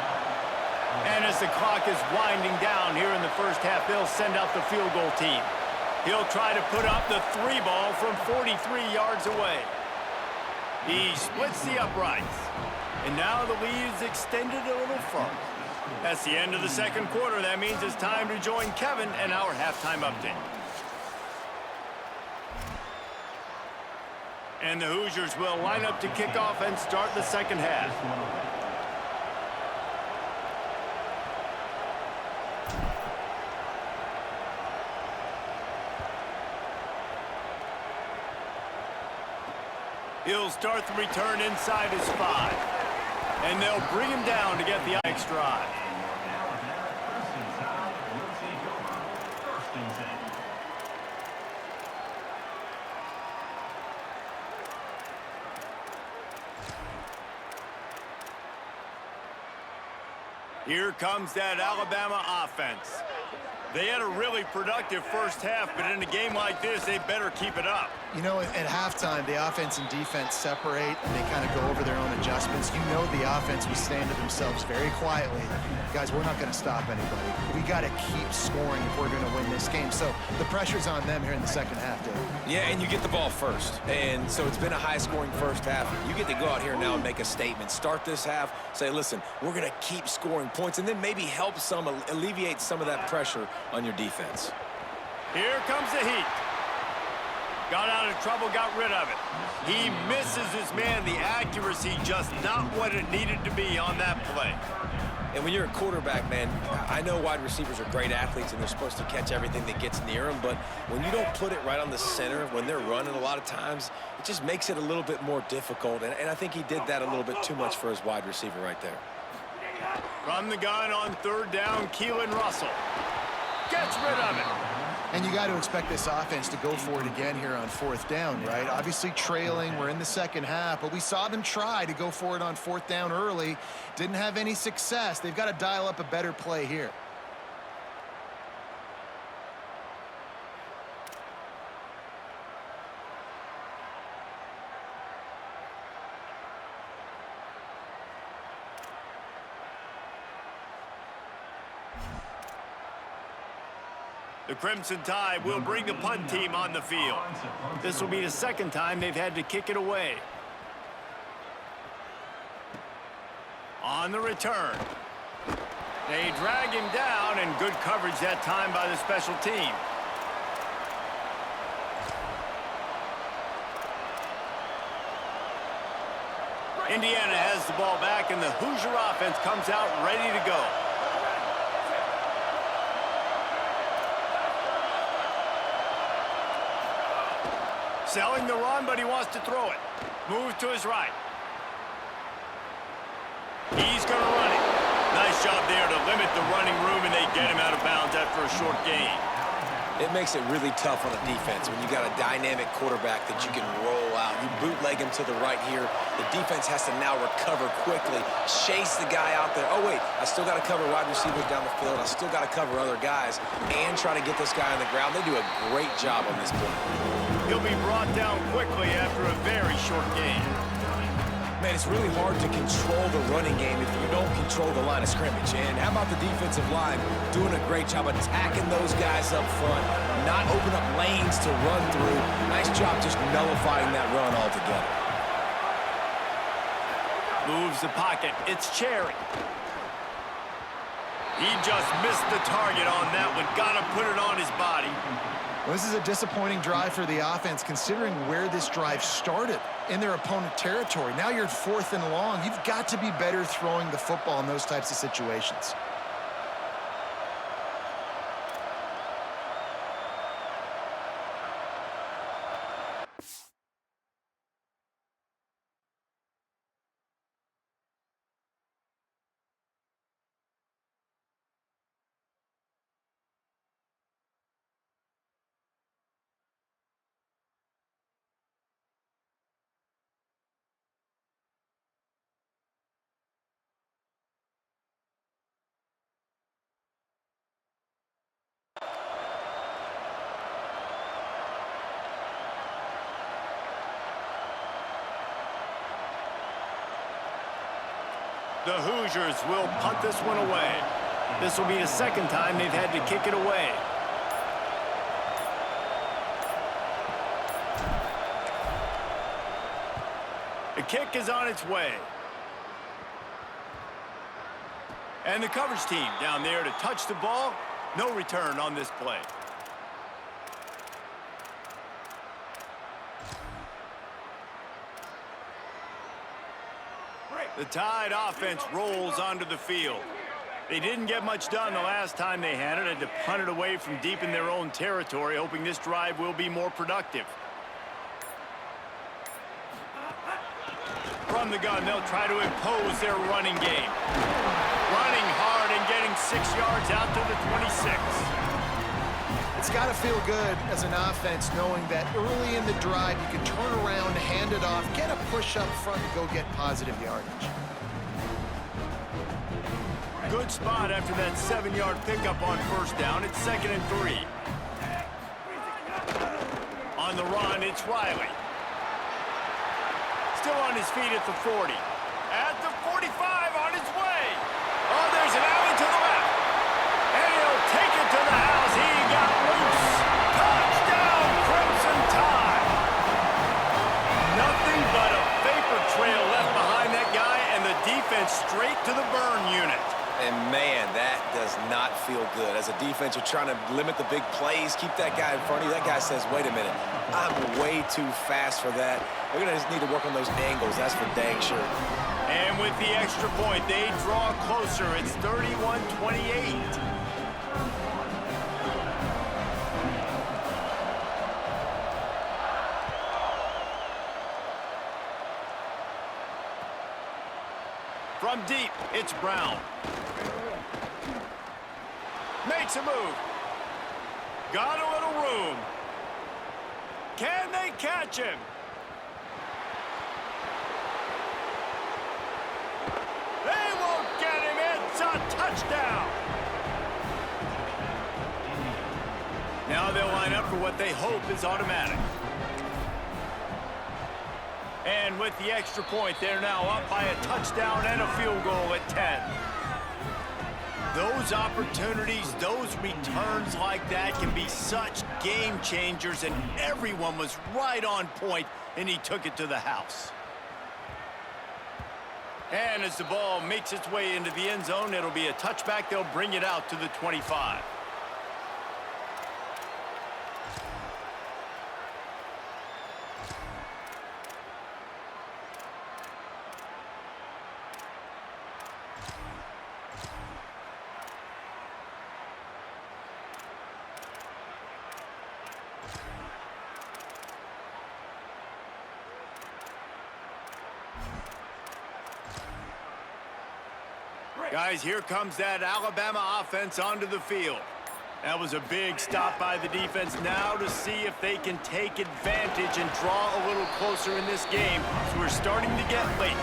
And as the clock is winding down here in the first half, they'll send out the field goal team. He'll try to put up the 3 ball from 43 yards away. He splits the uprights. And now the lead is extended a little further. That's the end of the second quarter. That means it's time to join Kevin and our halftime update. And the Hoosiers will line up to kick off and start the second half. He'll start the return inside his 5. And they'll bring him down to get the next drive. Here comes that Alabama offense. They had a really productive first half, but in a game like this, they better keep it up. You know, at halftime, the offense and defense separate, and they kind of go over their own adjustments. You know the offense was saying to themselves very quietly, guys, we're not going to stop anybody. We got to keep scoring if we're going to win this game. So the pressure's on them here in the second half, Dave. Yeah, and you get the ball first. And so it's been a high-scoring first half. You get to go out here now and make a statement. Start this half, say, listen, we're going to keep scoring points, and then maybe help some, alleviate some of that pressure on your defense. Here comes the heat. Got out of trouble, got rid of it. He misses his man. The accuracy just not what it needed to be on that play. And when you're a quarterback, man, I know wide receivers are great athletes and they're supposed to catch everything that gets near them, but when you don't put it right on the center, when they're running a lot of times, it just makes it a little bit more difficult. And I think he did that a little bit too much for his wide receiver right there. From the gun on third down, Keelan Russell gets rid of it. And you got to expect this offense to go for it again here on fourth down, right? Obviously trailing, we're in the second half, but we saw them try to go for it on fourth down early. Didn't have any success. They've got to dial up a better play here. The Crimson Tide will bring the punt team on the field. This will be the second time they've had to kick it away. On the return. They drag him down, and good coverage that time by the special team. Indiana has the ball back, and the Hoosier offense comes out ready to go. Selling the run, but he wants to throw it. Move to his right. He's going to run it. Nice job there to limit the running room, and they get him out of bounds after a short gain. It makes it really tough on a defense when you got a dynamic quarterback that you can roll out. You bootleg him to the right here. The defense has to now recover quickly, chase the guy out there. Oh, wait, I still got to cover wide receivers down the field. I still got to cover other guys and try to get this guy on the ground. They do a great job on this play. He'll be brought down quickly after a very short game. Man, it's really hard to control the running game if you don't control the line of scrimmage. And how about the defensive line doing a great job attacking those guys up front, not open up lanes to run through. Nice job just nullifying that run altogether. Moves the pocket. It's Cherry. He just missed the target on that one. Got to put it on his body. Well, this is a disappointing drive for the offense, considering where this drive started in their opponent territory. Now you're at 4th and long. You've got to be better throwing the football in those types of situations. The Hoosiers will punt this one away. This will be the second time they've had to kick it away. The kick is on its way. And the coverage team down there to touch the ball. No return on this play. The Tide offense rolls onto the field. They didn't get much done the last time they had it. Had to punt it away from deep in their own territory, hoping this drive will be more productive. From the gun, they'll try to impose their running game. Running hard and getting 6 yards out to the 26. It's got to feel good as an offense knowing that early in the drive you can turn around, hand it off, get a push up front, and go get positive yardage. Good spot after that 7-yard pickup on first down. It's 2nd and 3. On the run, it's Riley. Still on his feet at the 40. At the 45, on his way. Oh, there's an alley to the left. And he'll take it to the house. He got loose. Touchdown, Crimson Tide. Nothing but a vapor trail left behind that guy, and the defense straight to the burn unit. And, man, that does not feel good. As a defense, you're trying to limit the big plays, keep that guy in front of you. That guy says, wait a minute, I'm way too fast for that. They're going to just need to work on those angles. That's for dang sure. And with the extra point, they draw closer. It's 31-28. From deep, it's Brown. Makes a move. Got a little room. Can they catch him? They won't get him. It's a touchdown. Now they'll line up for what they hope is automatic. And with the extra point, they're now up by a touchdown and a field goal at 10. Those opportunities, those returns like that can be such game changers, and everyone was right on point, and he took it to the house. And as the ball makes its way into the end zone, it'll be a touchback. They'll bring it out to the 25. Guys, here comes that Alabama offense onto the field. That was a big stop by the defense. Now to see if they can take advantage and draw a little closer in this game. So we're starting to get late.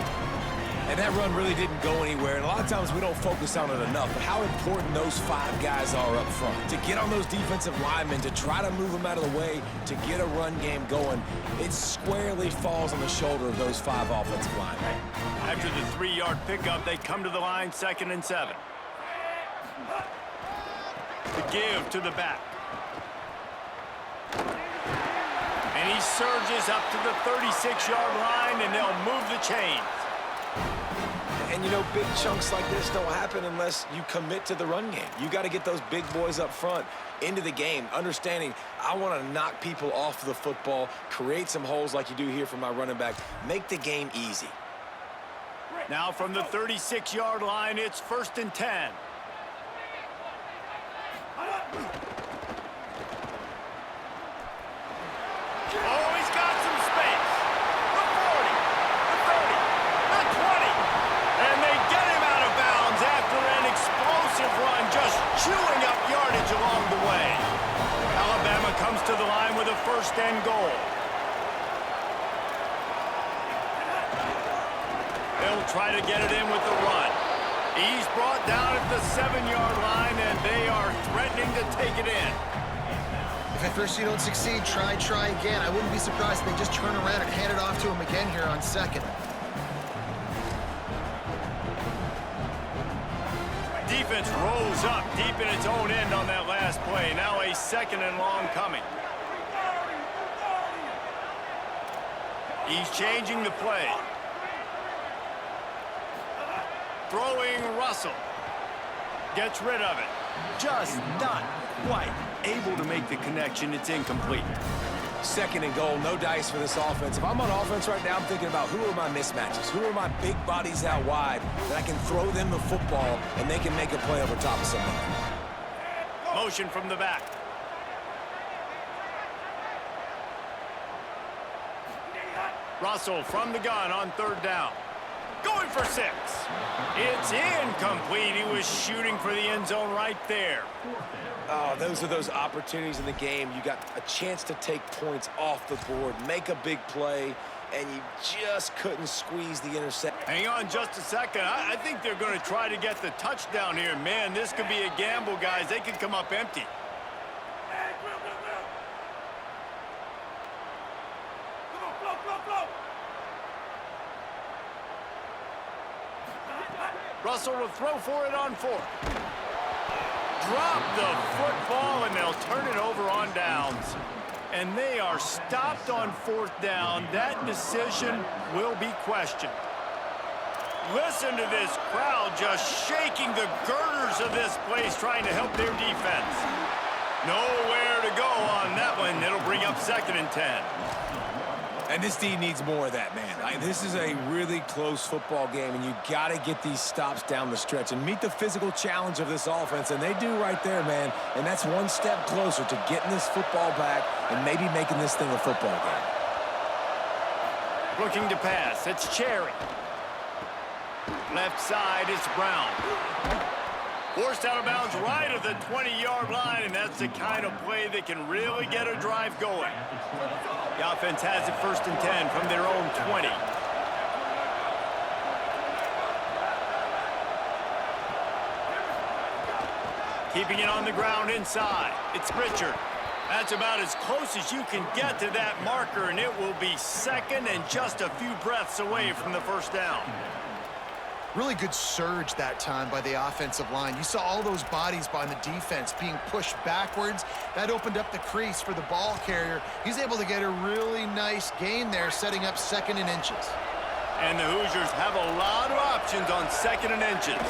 And that run really didn't go anywhere. And a lot of times we don't focus on it enough. But how important those 5 guys are up front. To get on those defensive linemen, to try to move them out of the way, to get a run game going, it squarely falls on the shoulder of those 5 offensive linemen. After the 3-yard pickup, they come to the line, 2nd and 7. The give to the back. And he surges up to the 36-yard line, and they'll move the chains. And, you know, big chunks like this don't happen unless you commit to the run game. You got to get those big boys up front into the game, understanding I want to knock people off the football, create some holes like you do here for my running back, make the game easy. Now from the 36-yard line, it's 1st and 10. Oh, he's got some space. The 40, the 30, the 20. And they get him out of bounds after an explosive run, just chewing up yardage along the way. Alabama comes to the line with a 1st and goal. They'll try to get it in with the run. He's brought down at the 7-yard line, and they are threatening to take it in. If at first you don't succeed, try again. I wouldn't be surprised if they just turn around and hand it off to him again here on 2nd. Throws up deep in its own end on that last play. Now a 2nd and long coming. He's changing the play. Throwing Russell. Gets rid of it. Just not quite able to make the connection. It's incomplete. 2nd and goal, no dice for this offense. If I'm on offense right now, I'm thinking about who are my mismatches? Who are my big bodies out wide that I can throw them the football and they can make a play over top of somebody. Motion from the back. Russell from the gun on 3rd down. Going for 6. It's incomplete. He was shooting for the end zone right there. Oh, those are those opportunities in the game. You got a chance to take points off the board, make a big play, and you just couldn't squeeze the interception. Hang on just a second. I think they're going to try to get the touchdown here. Man, this could be a gamble, guys. They could come up empty. Russell will throw for it on 4th. Drop the football, and they'll turn it over on downs. And they are stopped on 4th down. That decision will be questioned. Listen to this crowd just shaking the girders of this place, trying to help their defense. Nowhere to go on that one. It'll bring up 2nd and 10. And this D needs more of that, man. This is a really close football game, and you got to get these stops down the stretch and meet the physical challenge of this offense, and they do right there, man. And that's one step closer to getting this football back and maybe making this thing a football game. Looking to pass. It's Cherry. Left side, it's Brown. Forced out of bounds right at the 20-yard line, and that's the kind of play that can really get a drive going. The offense has it 1st and 10 from their own 20. Keeping it on the ground inside. It's Richard. That's about as close as you can get to that marker, and it will be 2nd and just a few breaths away from the 1st down. Really good surge that time by the offensive line. You saw all those bodies by the defense being pushed backwards. That opened up the crease for the ball carrier. He's able to get a really nice gain there, setting up 2nd and inches. And the Hoosiers have a lot of options on 2nd and inches.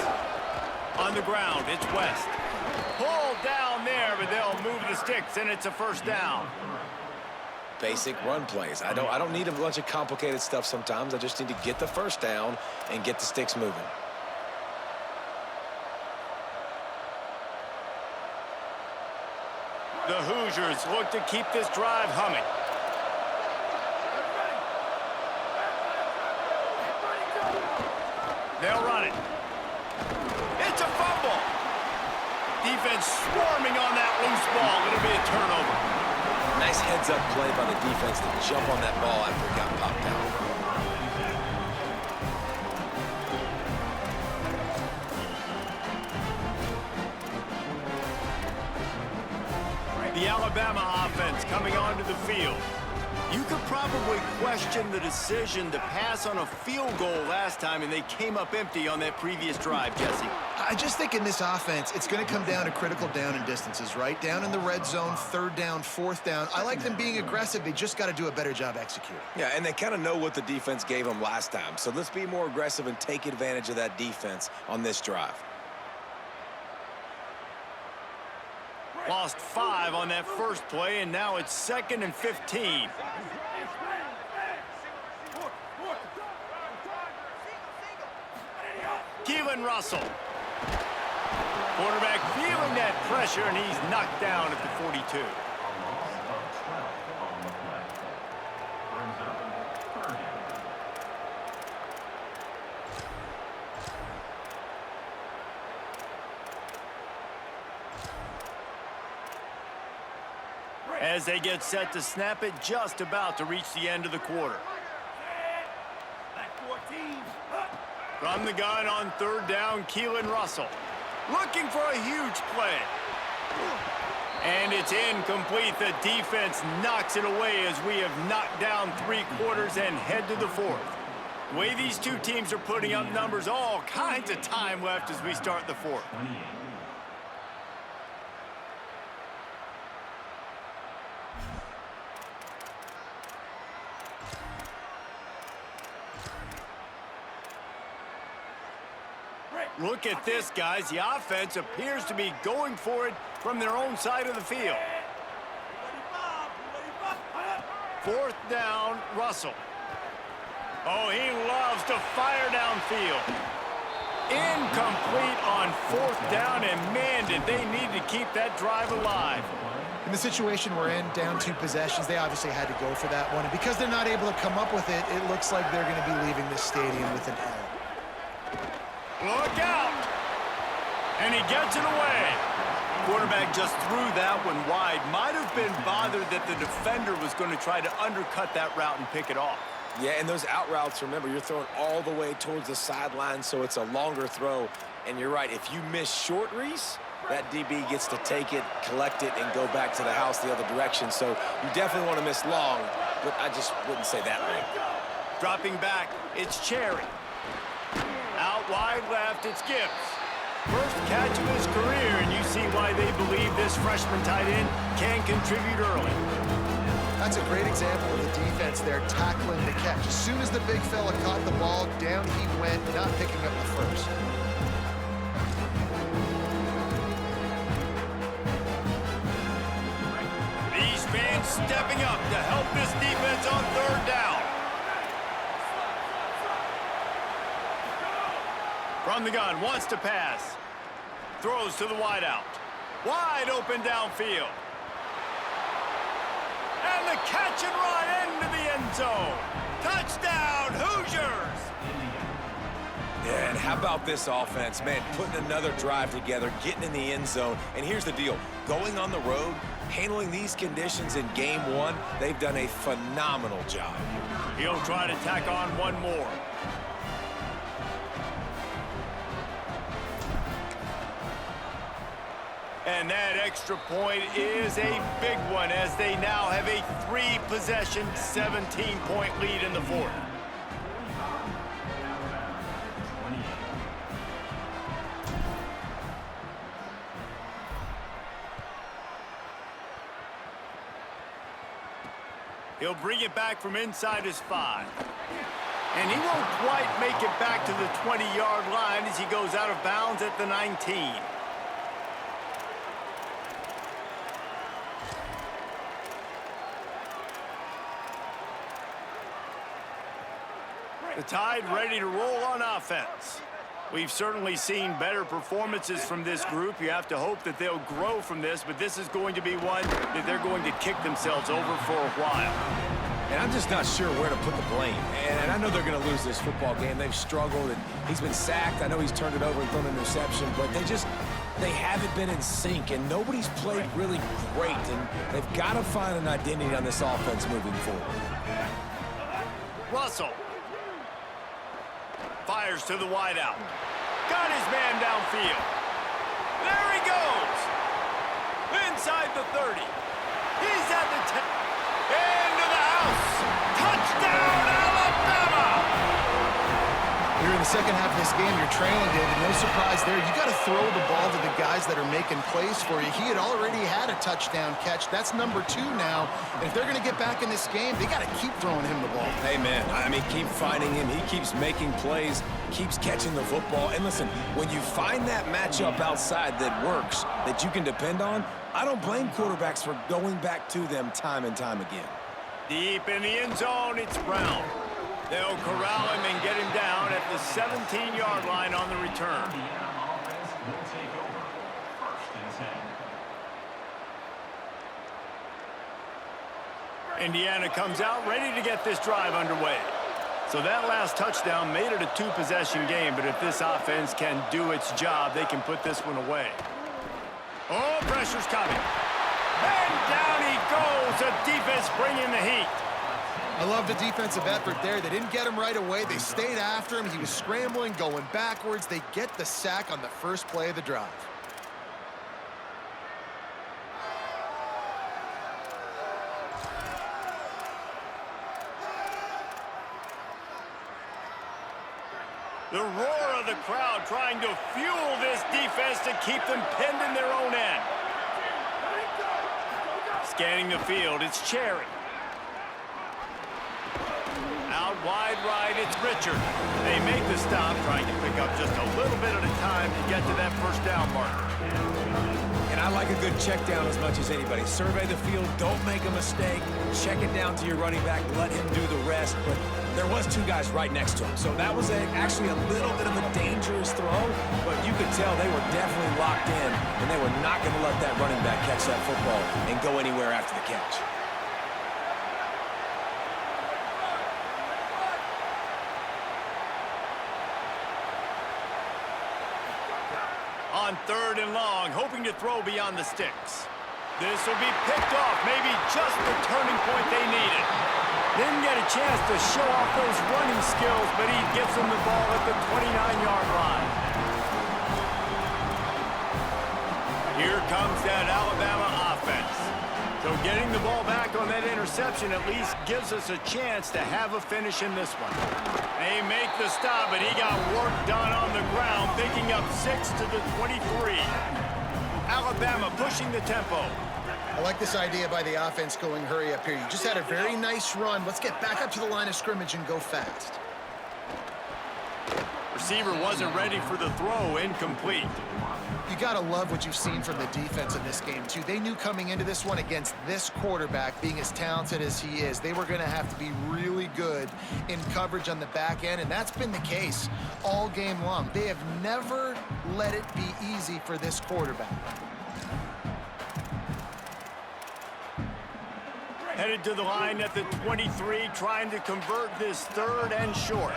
On the ground, it's West. Pulled down there, but they'll move the sticks, and it's a 1st down. Basic run plays. I don't need a bunch of complicated stuff sometimes. I just need to get the 1st down and get the sticks moving. The Hoosiers look to keep this drive humming. They'll run it. It's a fumble. Defense swarming on that loose ball. It'll be a turnover. Nice heads-up play by the defense to jump on that ball after it got popped out. The Alabama offense coming onto the field. You could probably question the decision to pass on a field goal last time, and they came up empty on that previous drive, Jesse. I just think in this offense, it's going to come down to critical down and distances, right? Down in the red zone, 3rd down, 4th down. I like them being aggressive. They just got to do a better job executing. Yeah, and they kind of know what the defense gave them last time. So let's be more aggressive and take advantage of that defense on this drive. Lost 5 on that first play, and now it's 2nd and 15. Keelan Russell. Quarterback feeling that pressure, and he's knocked down at the 42. As they get set to snap it, just about to reach the end of the quarter. From the gun on 3rd down, Keelan Russell. Looking for a huge play. And it's incomplete. The defense knocks it away as we have knocked down 3 quarters and head to the 4th. The way these two teams are putting up numbers, all kinds of time left as we start the 4th. Look at this, guys. The offense appears to be going for it from their own side of the field. 4th down, Russell. Oh, he loves to fire downfield. Incomplete on 4th down, and man, did they need to keep that drive alive. In the situation we're in, down 2 possessions, they obviously had to go for that one. And because they're not able to come up with it, it looks like they're going to be leaving this stadium with an L. Look out! And he gets it away. Quarterback just threw that one wide. Might have been bothered that the defender was going to try to undercut that route and pick it off. Yeah, and those out routes, remember, you're throwing all the way towards the sideline, so it's a longer throw. And you're right, if you miss short, Reese, that DB gets to take it, collect it, and go back to the house the other direction. So you definitely want to miss long, but I just wouldn't say that way. Dropping back, it's Cherry. Out wide left, it's Gibbs. First catch of his career, and you see why they believe this freshman tight end can contribute early. That's a great example of the defense there tackling the catch. As soon as the big fella caught the ball, down he went, not picking up the first. These fans stepping up to help this defense on 3rd down. From the gun, wants to pass. Throws to the wideout. Wide open downfield. And the catch and run into the end zone. Touchdown, Hoosiers! Yeah, and how about this offense, man, putting another drive together, getting in the end zone. And here's the deal, going on the road, handling these conditions in game 1, they've done a phenomenal job. He'll try to tack on one more. And that extra point is a big one as they now have a 3-possession, 17-point lead in the 4th. He'll bring it back from inside his 5. And he won't quite make it back to the 20-yard line as he goes out of bounds at the 19. The Tide ready to roll on offense. We've certainly seen better performances from this group. You have to hope that they'll grow from this, but this is going to be one that they're going to kick themselves over for a while. And I'm just not sure where to put the blame. And I know they're going to lose this football game. They've struggled, and he's been sacked. I know he's turned it over and thrown an interception, but they haven't been in sync, and nobody's played really great. And they've got to find an identity on this offense moving forward. Russell. Fires to the wideout. Got his man downfield. There he goes. Inside the 30. He's at the 10. Into the house. Touchdown, Alabama! Here in the second half of this game, you're trailing, David. No surprise there. You got to throw the ball to the guys that are making plays for you. He had already had a touchdown catch. That's number 2 now. And if they're going to get back in this game, they got to keep throwing him the ball. Hey, man, I mean, keep finding him. He keeps making plays, keeps catching the football. And listen, when you find that matchup outside that works, that you can depend on, I don't blame quarterbacks for going back to them time and time again. Deep in the end zone, it's Brown. They'll corral him and get him down at the 17-yard line on the return. Indiana comes out ready to get this drive underway. So that last touchdown made it a 2-possession game, but if this offense can do its job, they can put this one away. Oh, pressure's coming. And down he goes. The defense bringing the heat. I love the defensive effort there. They didn't get him right away. They stayed after him. He was scrambling, going backwards. They get the sack on the first play of the drive. The roar of the crowd trying to fuel this defense to keep them pinned in their own end. Scanning the field, it's Cherry. Out wide right, it's Richard. They make the stop, trying to pick up just a little bit at a time to get to that first down marker. And I like a good check down as much as anybody. Survey the field, don't make a mistake. Check it down to your running back, let him do the rest. But there was two guys right next to him. So that was actually a little bit of a dangerous throw, but you could tell they were definitely locked in, and they were not going to let that running back catch that football and go anywhere after the catch. On 3rd and long, hoping to throw beyond the sticks. This will be picked off, maybe just the turning point they needed. Didn't get a chance to show off those running skills, but he gives them the ball at the 29-yard line. Here comes that Alabama offense. So getting the ball back on that interception at least gives us a chance to have a finish in this one. They make the stop, but he got work done on the ground, picking up 6 to the 23. Alabama pushing the tempo. I like this idea by the offense going hurry up here. You just had a very nice run. Let's get back up to the line of scrimmage and go fast. Receiver wasn't ready for the throw, incomplete. You got to love what you've seen from the defense in this game, too. They knew coming into this one against this quarterback, being as talented as he is, they were going to have to be really good in coverage on the back end, and that's been the case all game long. They have never let it be easy for this quarterback. Headed to the line at the 23, trying to convert this 3rd and short.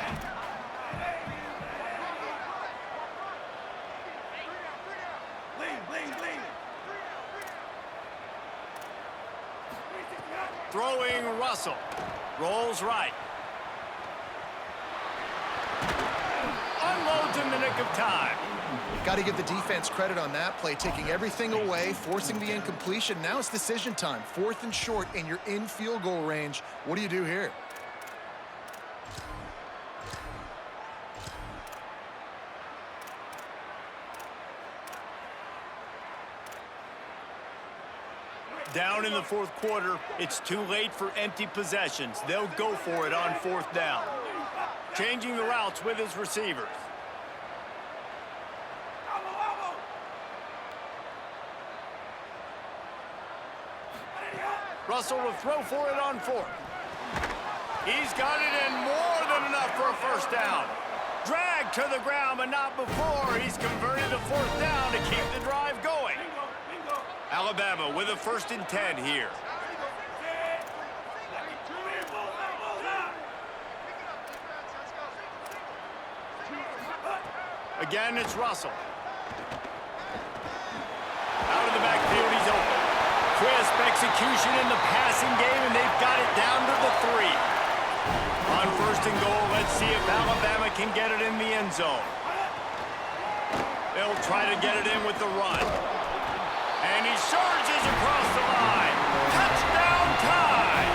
Throwing Russell. Rolls right. Unloads in the nick of time. Got to give the defense credit on that play, taking everything away, forcing the incompletion. Now it's decision time. 4th and short, and you're in field goal range. What do you do here? Down in the 4th quarter, it's too late for empty possessions. They'll go for it on 4th down. Changing the routes with his receivers. Russell will throw for it on 4th. He's got it in more than enough for a first down. Dragged to the ground, but not before. He's converted the 4th down to keep the drive going. Alabama with a 1st and 10 here. Again, it's Russell. Out of the backfield, he's open. Crisp execution in the passing game, and they've got it down to the 3. On 1st and goal, let's see if Alabama can get it in the end zone. They'll try to get it in with the run. And he surges across the line. Touchdown tie!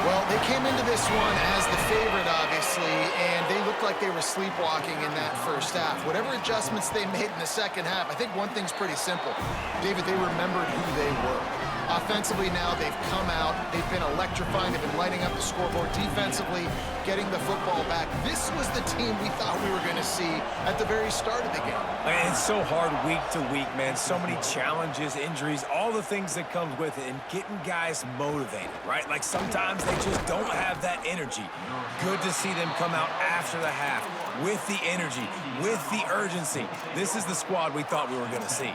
Well, they came into this one as the favorite, obviously, and they looked like they were sleepwalking in that first half. Whatever adjustments they made in the second half, I think one thing's pretty simple. David, they remembered who they were. Offensively now, they've come out. They've been electrifying. They've been lighting up the scoreboard. Defensively, getting the football back. This was the team we thought we were going to see at the very start of the game. And it's so hard week to week, man. So many challenges, injuries, all the things that comes with it, and getting guys motivated, right? Like sometimes they just don't have that energy. Good to see them come out after the half with the energy, with the urgency. This is the squad we thought we were going to see.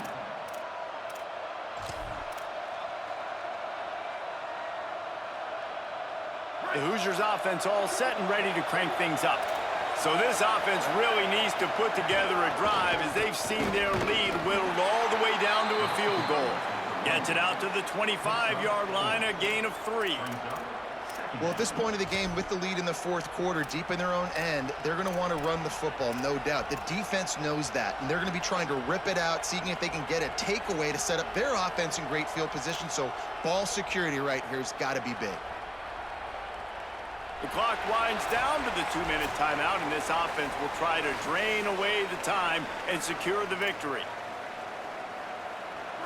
The Hoosiers offense all set and ready to crank things up. So this offense really needs to put together a drive as they've seen their lead whittled all the way down to a field goal. Gets it out to the 25-yard line, a gain of 3. Well, at this point of the game, with the lead in the 4th quarter, deep in their own end, they're going to want to run the football, no doubt. The defense knows that, and they're going to be trying to rip it out, seeing if they can get a takeaway to set up their offense in great field position. So ball security right here has got to be big. The clock winds down to the 2-minute timeout, and this offense will try to drain away the time and secure the victory.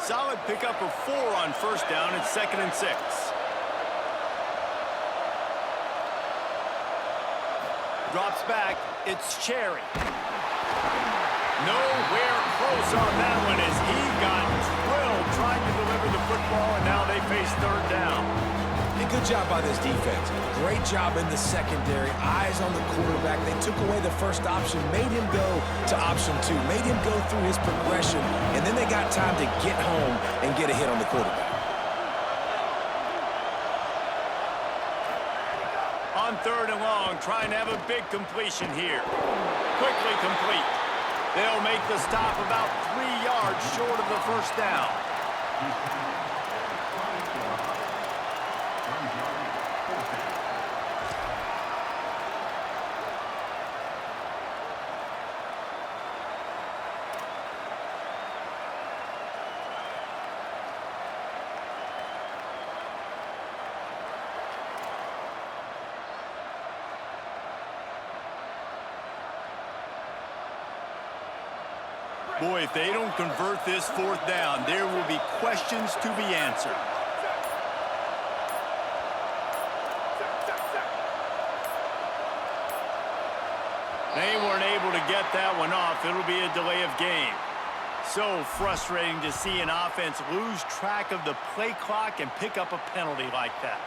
Solid pickup of 4 on 1st down. It's 2nd and 6. Drops back. It's Cherry. Nowhere close on that one as he got drilled trying to deliver the football, and now they face third down. And good job by this defense. Great job in the secondary. Eyes on the quarterback. They took away the first option, made him go to option 2, made him go through his progression, and then they got time to get home and get a hit on the quarterback. On third and long, trying to have a big completion here. Quickly complete. They'll make the stop about 3 yards short of the first down. Boy, if they don't convert this fourth down, there will be questions to be answered. They weren't able to get that one off. It'll be a delay of game. So frustrating to see an offense lose track of the play clock and pick up a penalty like that.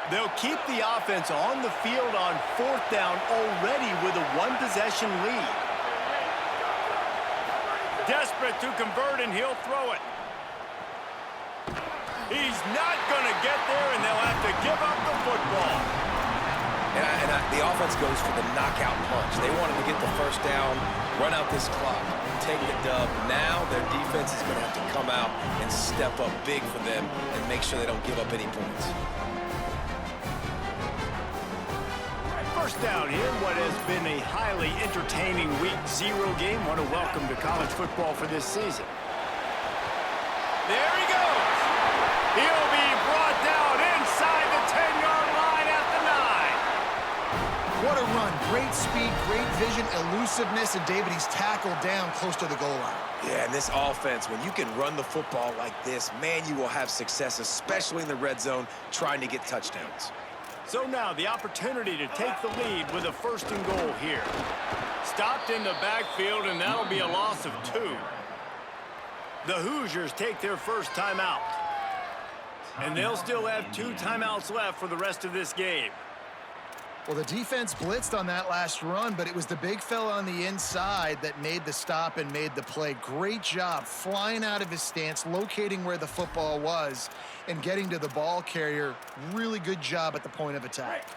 They'll keep the offense on the field on fourth down already with a one-possession lead. Desperate to convert, and he'll throw it. He's not going to get there, and they'll have to give up the football. And the offense goes for the knockout punch. They wanted to get the first down, run out this clock, take the dub. Now their defense is going to have to come out and step up big for them and make sure they don't give up any points. First down here, what has been a highly entertaining Week 0 game. What a welcome to college football for this season. There he goes. He'll be brought down inside the 10-yard line at the 9. What a run. Great speed, great vision, elusiveness, and David, he's tackled down close to the goal line. Yeah, and this offense, when you can run the football like this, man, you will have success, especially in the red zone, trying to get touchdowns. So now the opportunity to take the lead with a first and goal here. Stopped in the backfield, and that'll be a loss of 2. The Hoosiers take their first timeout. And they'll still have 2 timeouts left for the rest of this game. Well, the defense blitzed on that last run, but it was the big fella on the inside that made the stop and made the play. Great job flying out of his stance, locating where the football was, and getting to the ball carrier. Really good job at the point of attack.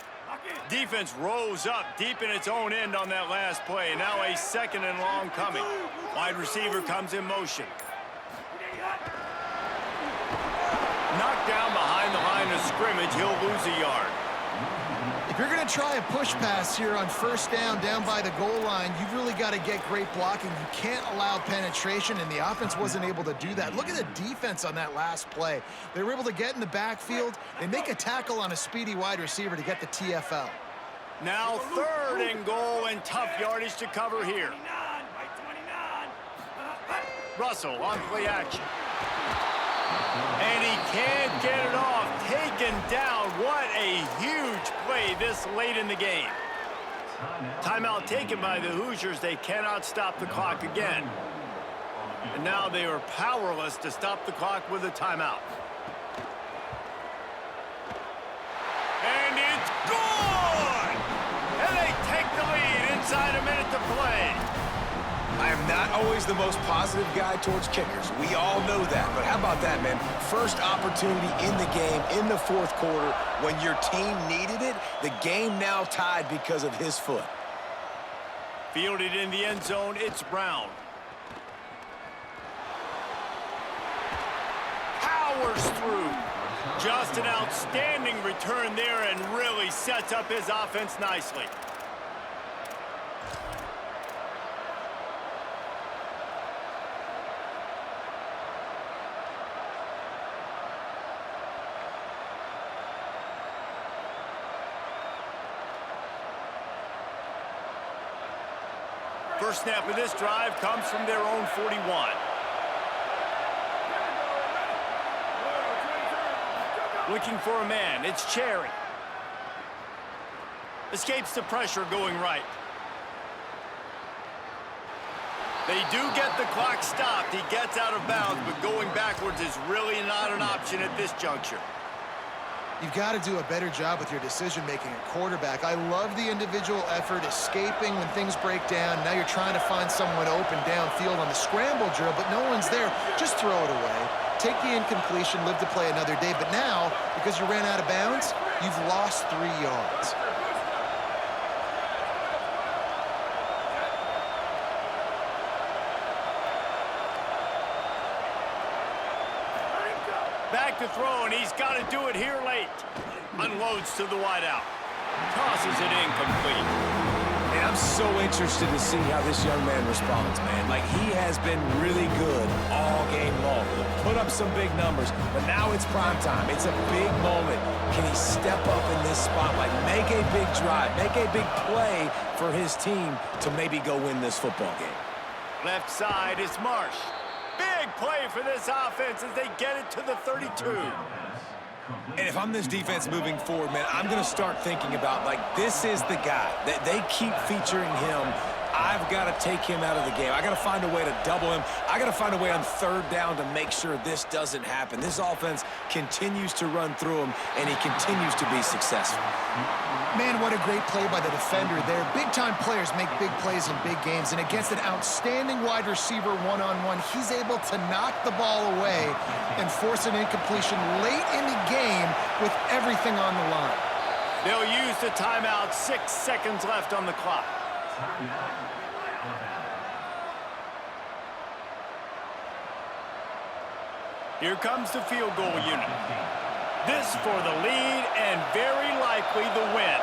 Defense rose up deep in its own end on that last play. Now a second and long coming. Wide receiver comes in motion. Knocked down behind the line of scrimmage. He'll lose a yard. If you're going to try a push pass here on first down by the goal line, you've really got to get great blocking. You can't allow penetration, and the offense wasn't able to do that. Look at the defense on that last play. They were able to get in the backfield. They make a tackle on a speedy wide receiver to get the TFL. Now third and goal, and tough yardage to cover here. Russell on play action. And he can't get it off. Taken down. What a huge play this late in the game. Timeout taken by the Hoosiers. They cannot stop the clock again. And now they are powerless to stop the clock with a timeout. And it's gone! And they take the lead inside a minute to play. I am not always the most positive guy towards kickers. We all know that. But how about that, man? First opportunity in the game, in the fourth quarter, when your team needed it, the game now tied because of his foot. Fielded in the end zone, it's Brown. Powers through. Just an outstanding return there and really sets up his offense nicely. First snap of this drive comes from their own 41. Looking for a man. It's Cherry. Escapes the pressure going right. They do get the clock stopped. He gets out of bounds, but going backwards is really not an option at this juncture. You've got to do a better job with your decision-making at quarterback. I love the individual effort, escaping when things break down. Now you're trying to find someone open downfield on the scramble drill, but no one's there. Just throw it away. Take the incompletion, live to play another day. But now, because you ran out of bounds, you've lost 3 yards. Back to throw, and he's got to do it here late. Unloads to the wideout. Tosses it incomplete. And I'm so interested to see how this young man responds, man. Like, he has been really good all game long. Put up some big numbers, but now it's prime time. It's a big moment. Can he step up in this spot? Like, make a big drive, make a big play for his team to maybe go win this football game. Left side is Marsh. Big play for this offense as they get it to the 32. And if I'm this defense moving forward, man, I'm going to start thinking about, like, this is the guy. They keep featuring him. I've got to take him out of the game. I got to find a way to double him. I got to find a way on 3rd down to make sure this doesn't happen. This offense continues to run through him, and he continues to be successful. Man, what a great play by the defender there. Big-time players make big plays in big games, and against an outstanding wide receiver one-on-one, he's able to knock the ball away and force an incompletion late in the game with everything on the line. They'll use the timeout. 6 seconds left on the clock. Here comes the field goal unit. This for the lead and very likely the win.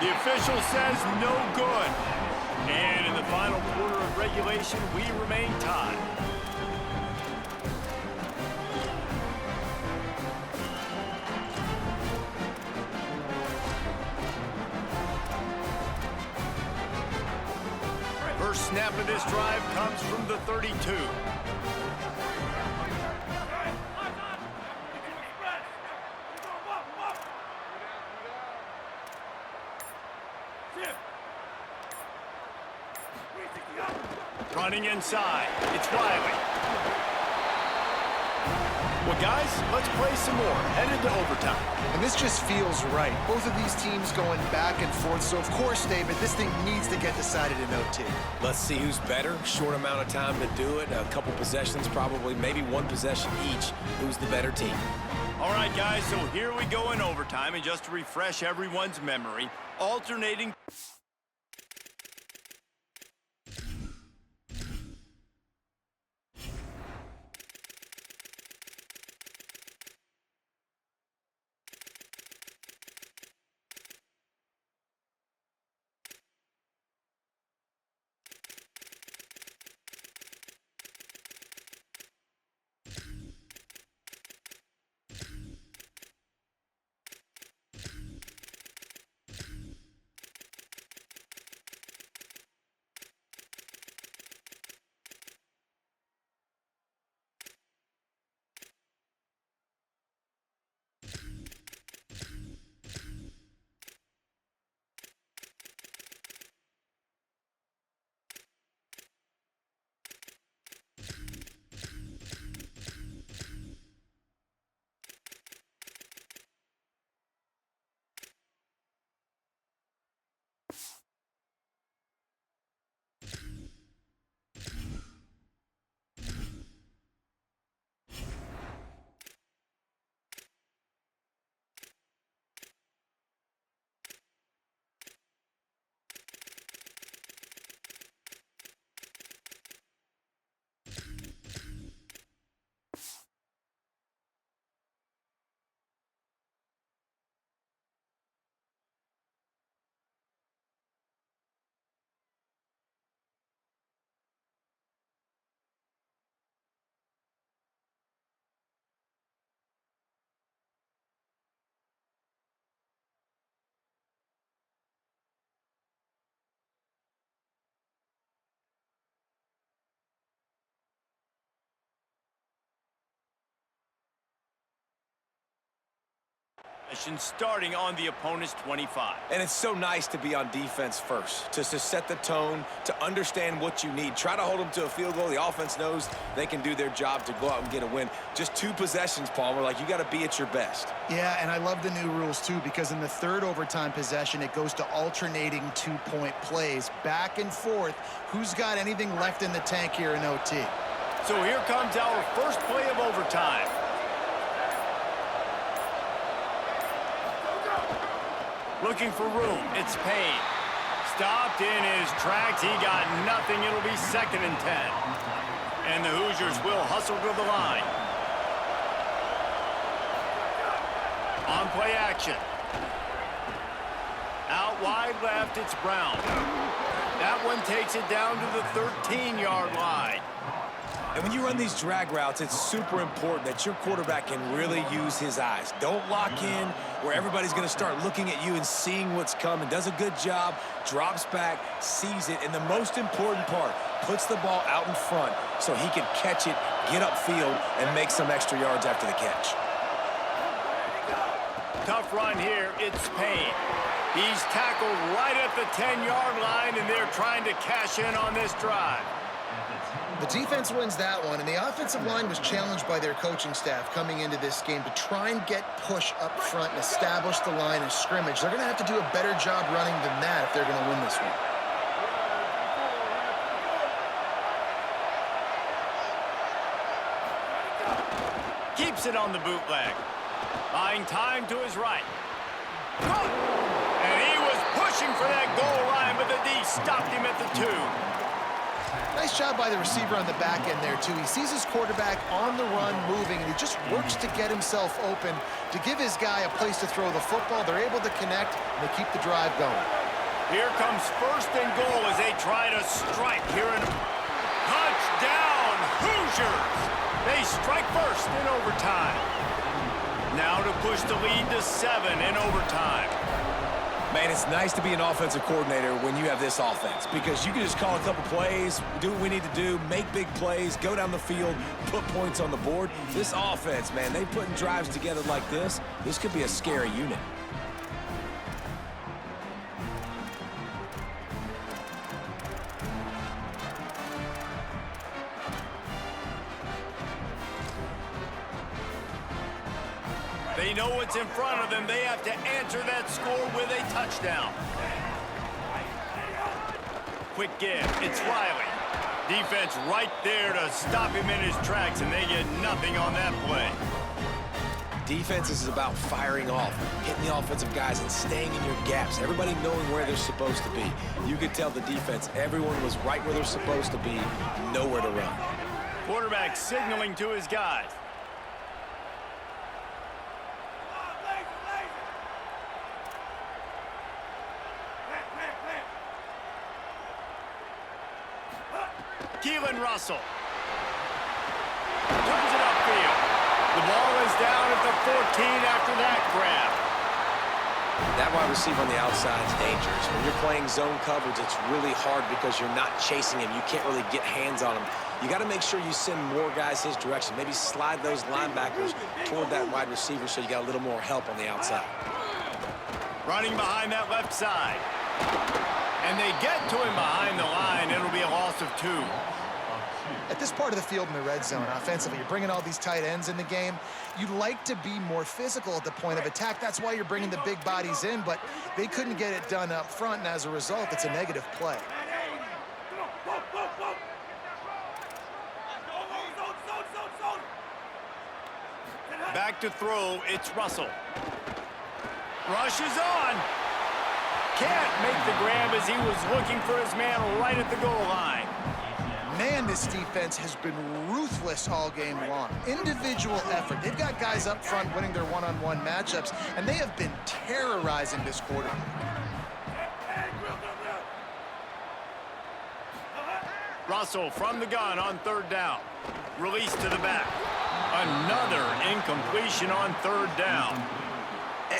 The official says no good. And in the final quarter of regulation, we remain tied. First snap of this drive comes from the 32. Running inside, it's Riley. Well, guys, let's play some more. Headed to overtime. And this just feels right. Both of these teams going back and forth. So, of course, David, this thing needs to get decided in OT. Let's see who's better. Short amount of time to do it. A couple possessions, probably, maybe 1 possession each. Who's the better team? All right, guys, so here we go in overtime. And just to refresh everyone's memory, alternating Starting on the opponent's 25. And it's so nice to be on defense first, to set the tone, to understand what you need. Try to hold them to a field goal. The offense knows they can do their job to go out and get a win. Just 2 possessions, Palmer. Like, you got to be at your best. Yeah, and I love the new rules, too, because in the third overtime possession, it goes to alternating 2-point plays, back and forth. Who's got anything left in the tank here in OT? So here comes our first play of overtime. Looking for room. It's Payne. Stopped in his tracks. He got nothing. It'll be 2nd and 10. And the Hoosiers will hustle to the line. On play action. Out wide left, it's Brown. That one takes it down to the 13-yard line. And when you run these drag routes, it's super important that your quarterback can really use his eyes. Don't lock in where everybody's going to start looking at you and seeing what's coming. Does a good job, drops back, sees it, and the most important part, puts the ball out in front so he can catch it, get upfield, and make some extra yards after the catch. Tough run here. It's Payne. He's tackled right at the 10-yard line, and they're trying to cash in on this drive. The defense wins that one, and the offensive line was challenged by their coaching staff coming into this game to try and get push up front and establish the line of scrimmage. They're going to have to do a better job running than that if they're going to win this one. Keeps it on the bootleg. Buying time to his right. And he was pushing for that goal line, but the D stopped him at the 2. Nice job by the receiver on the back end there, too. He sees his quarterback on the run moving, and he just works to get himself open to give his guy a place to throw the football. They're able to connect, and they keep the drive going. Here comes 1st and goal as they try to strike here in touchdown Hoosiers. They strike first in overtime. Now to push the lead to 7 in overtime. Man, it's nice to be an offensive coordinator when you have this offense because you can just call a couple plays, do what we need to do, make big plays, go down the field, put points on the board. This offense, man, they putting drives together like this. This could be a scary unit. They know what's in front of them. They have to answer that score with a touchdown. Quick give. It's Riley. Defense right there to stop him in his tracks, and they get nothing on that play. Defense is about firing off, hitting the offensive guys and staying in your gaps. Everybody knowing where they're supposed to be. You could tell the defense, everyone was right where they're supposed to be, nowhere to run. Quarterback signaling to his guys. Keelan Russell turns it upfield. The ball is down at the 14 after that grab. That wide receiver on the outside is dangerous. When you're playing zone coverage, it's really hard because you're not chasing him. You can't really get hands on him. You got to make sure you send more guys his direction. Maybe slide those linebackers toward that wide receiver so you got a little more help on the outside. Running behind that left side. And they get to him behind the line. It'll be a loss of 2. At this part of the field in the red zone, offensively, you're bringing all these tight ends in the game. You'd like to be more physical at the point of attack. That's why you're bringing the big bodies in, but they couldn't get it done up front, and as a result, it's a negative play. Back to throw, it's Russell. Rushes on. Can't make the grab as he was looking for his man right at the goal line. Man, this defense has been ruthless all game long. Individual effort. They've got guys up front winning their one-on-one matchups, and they have been terrorizing this quarterback. Russell from the gun on 3rd down. Release to the back. Another incompletion on 3rd down.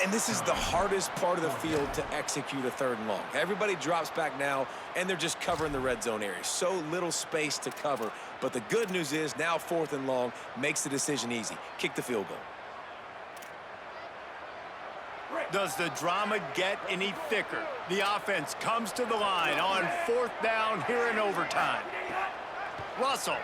And this is the hardest part of the field to execute a 3rd and long. Everybody drops back now, and they're just covering the red zone area. So little space to cover. But the good news is now 4th and long makes the decision easy. Kick the field goal. Does the drama get any thicker? The offense comes to the line on 4th down here in overtime. Russell.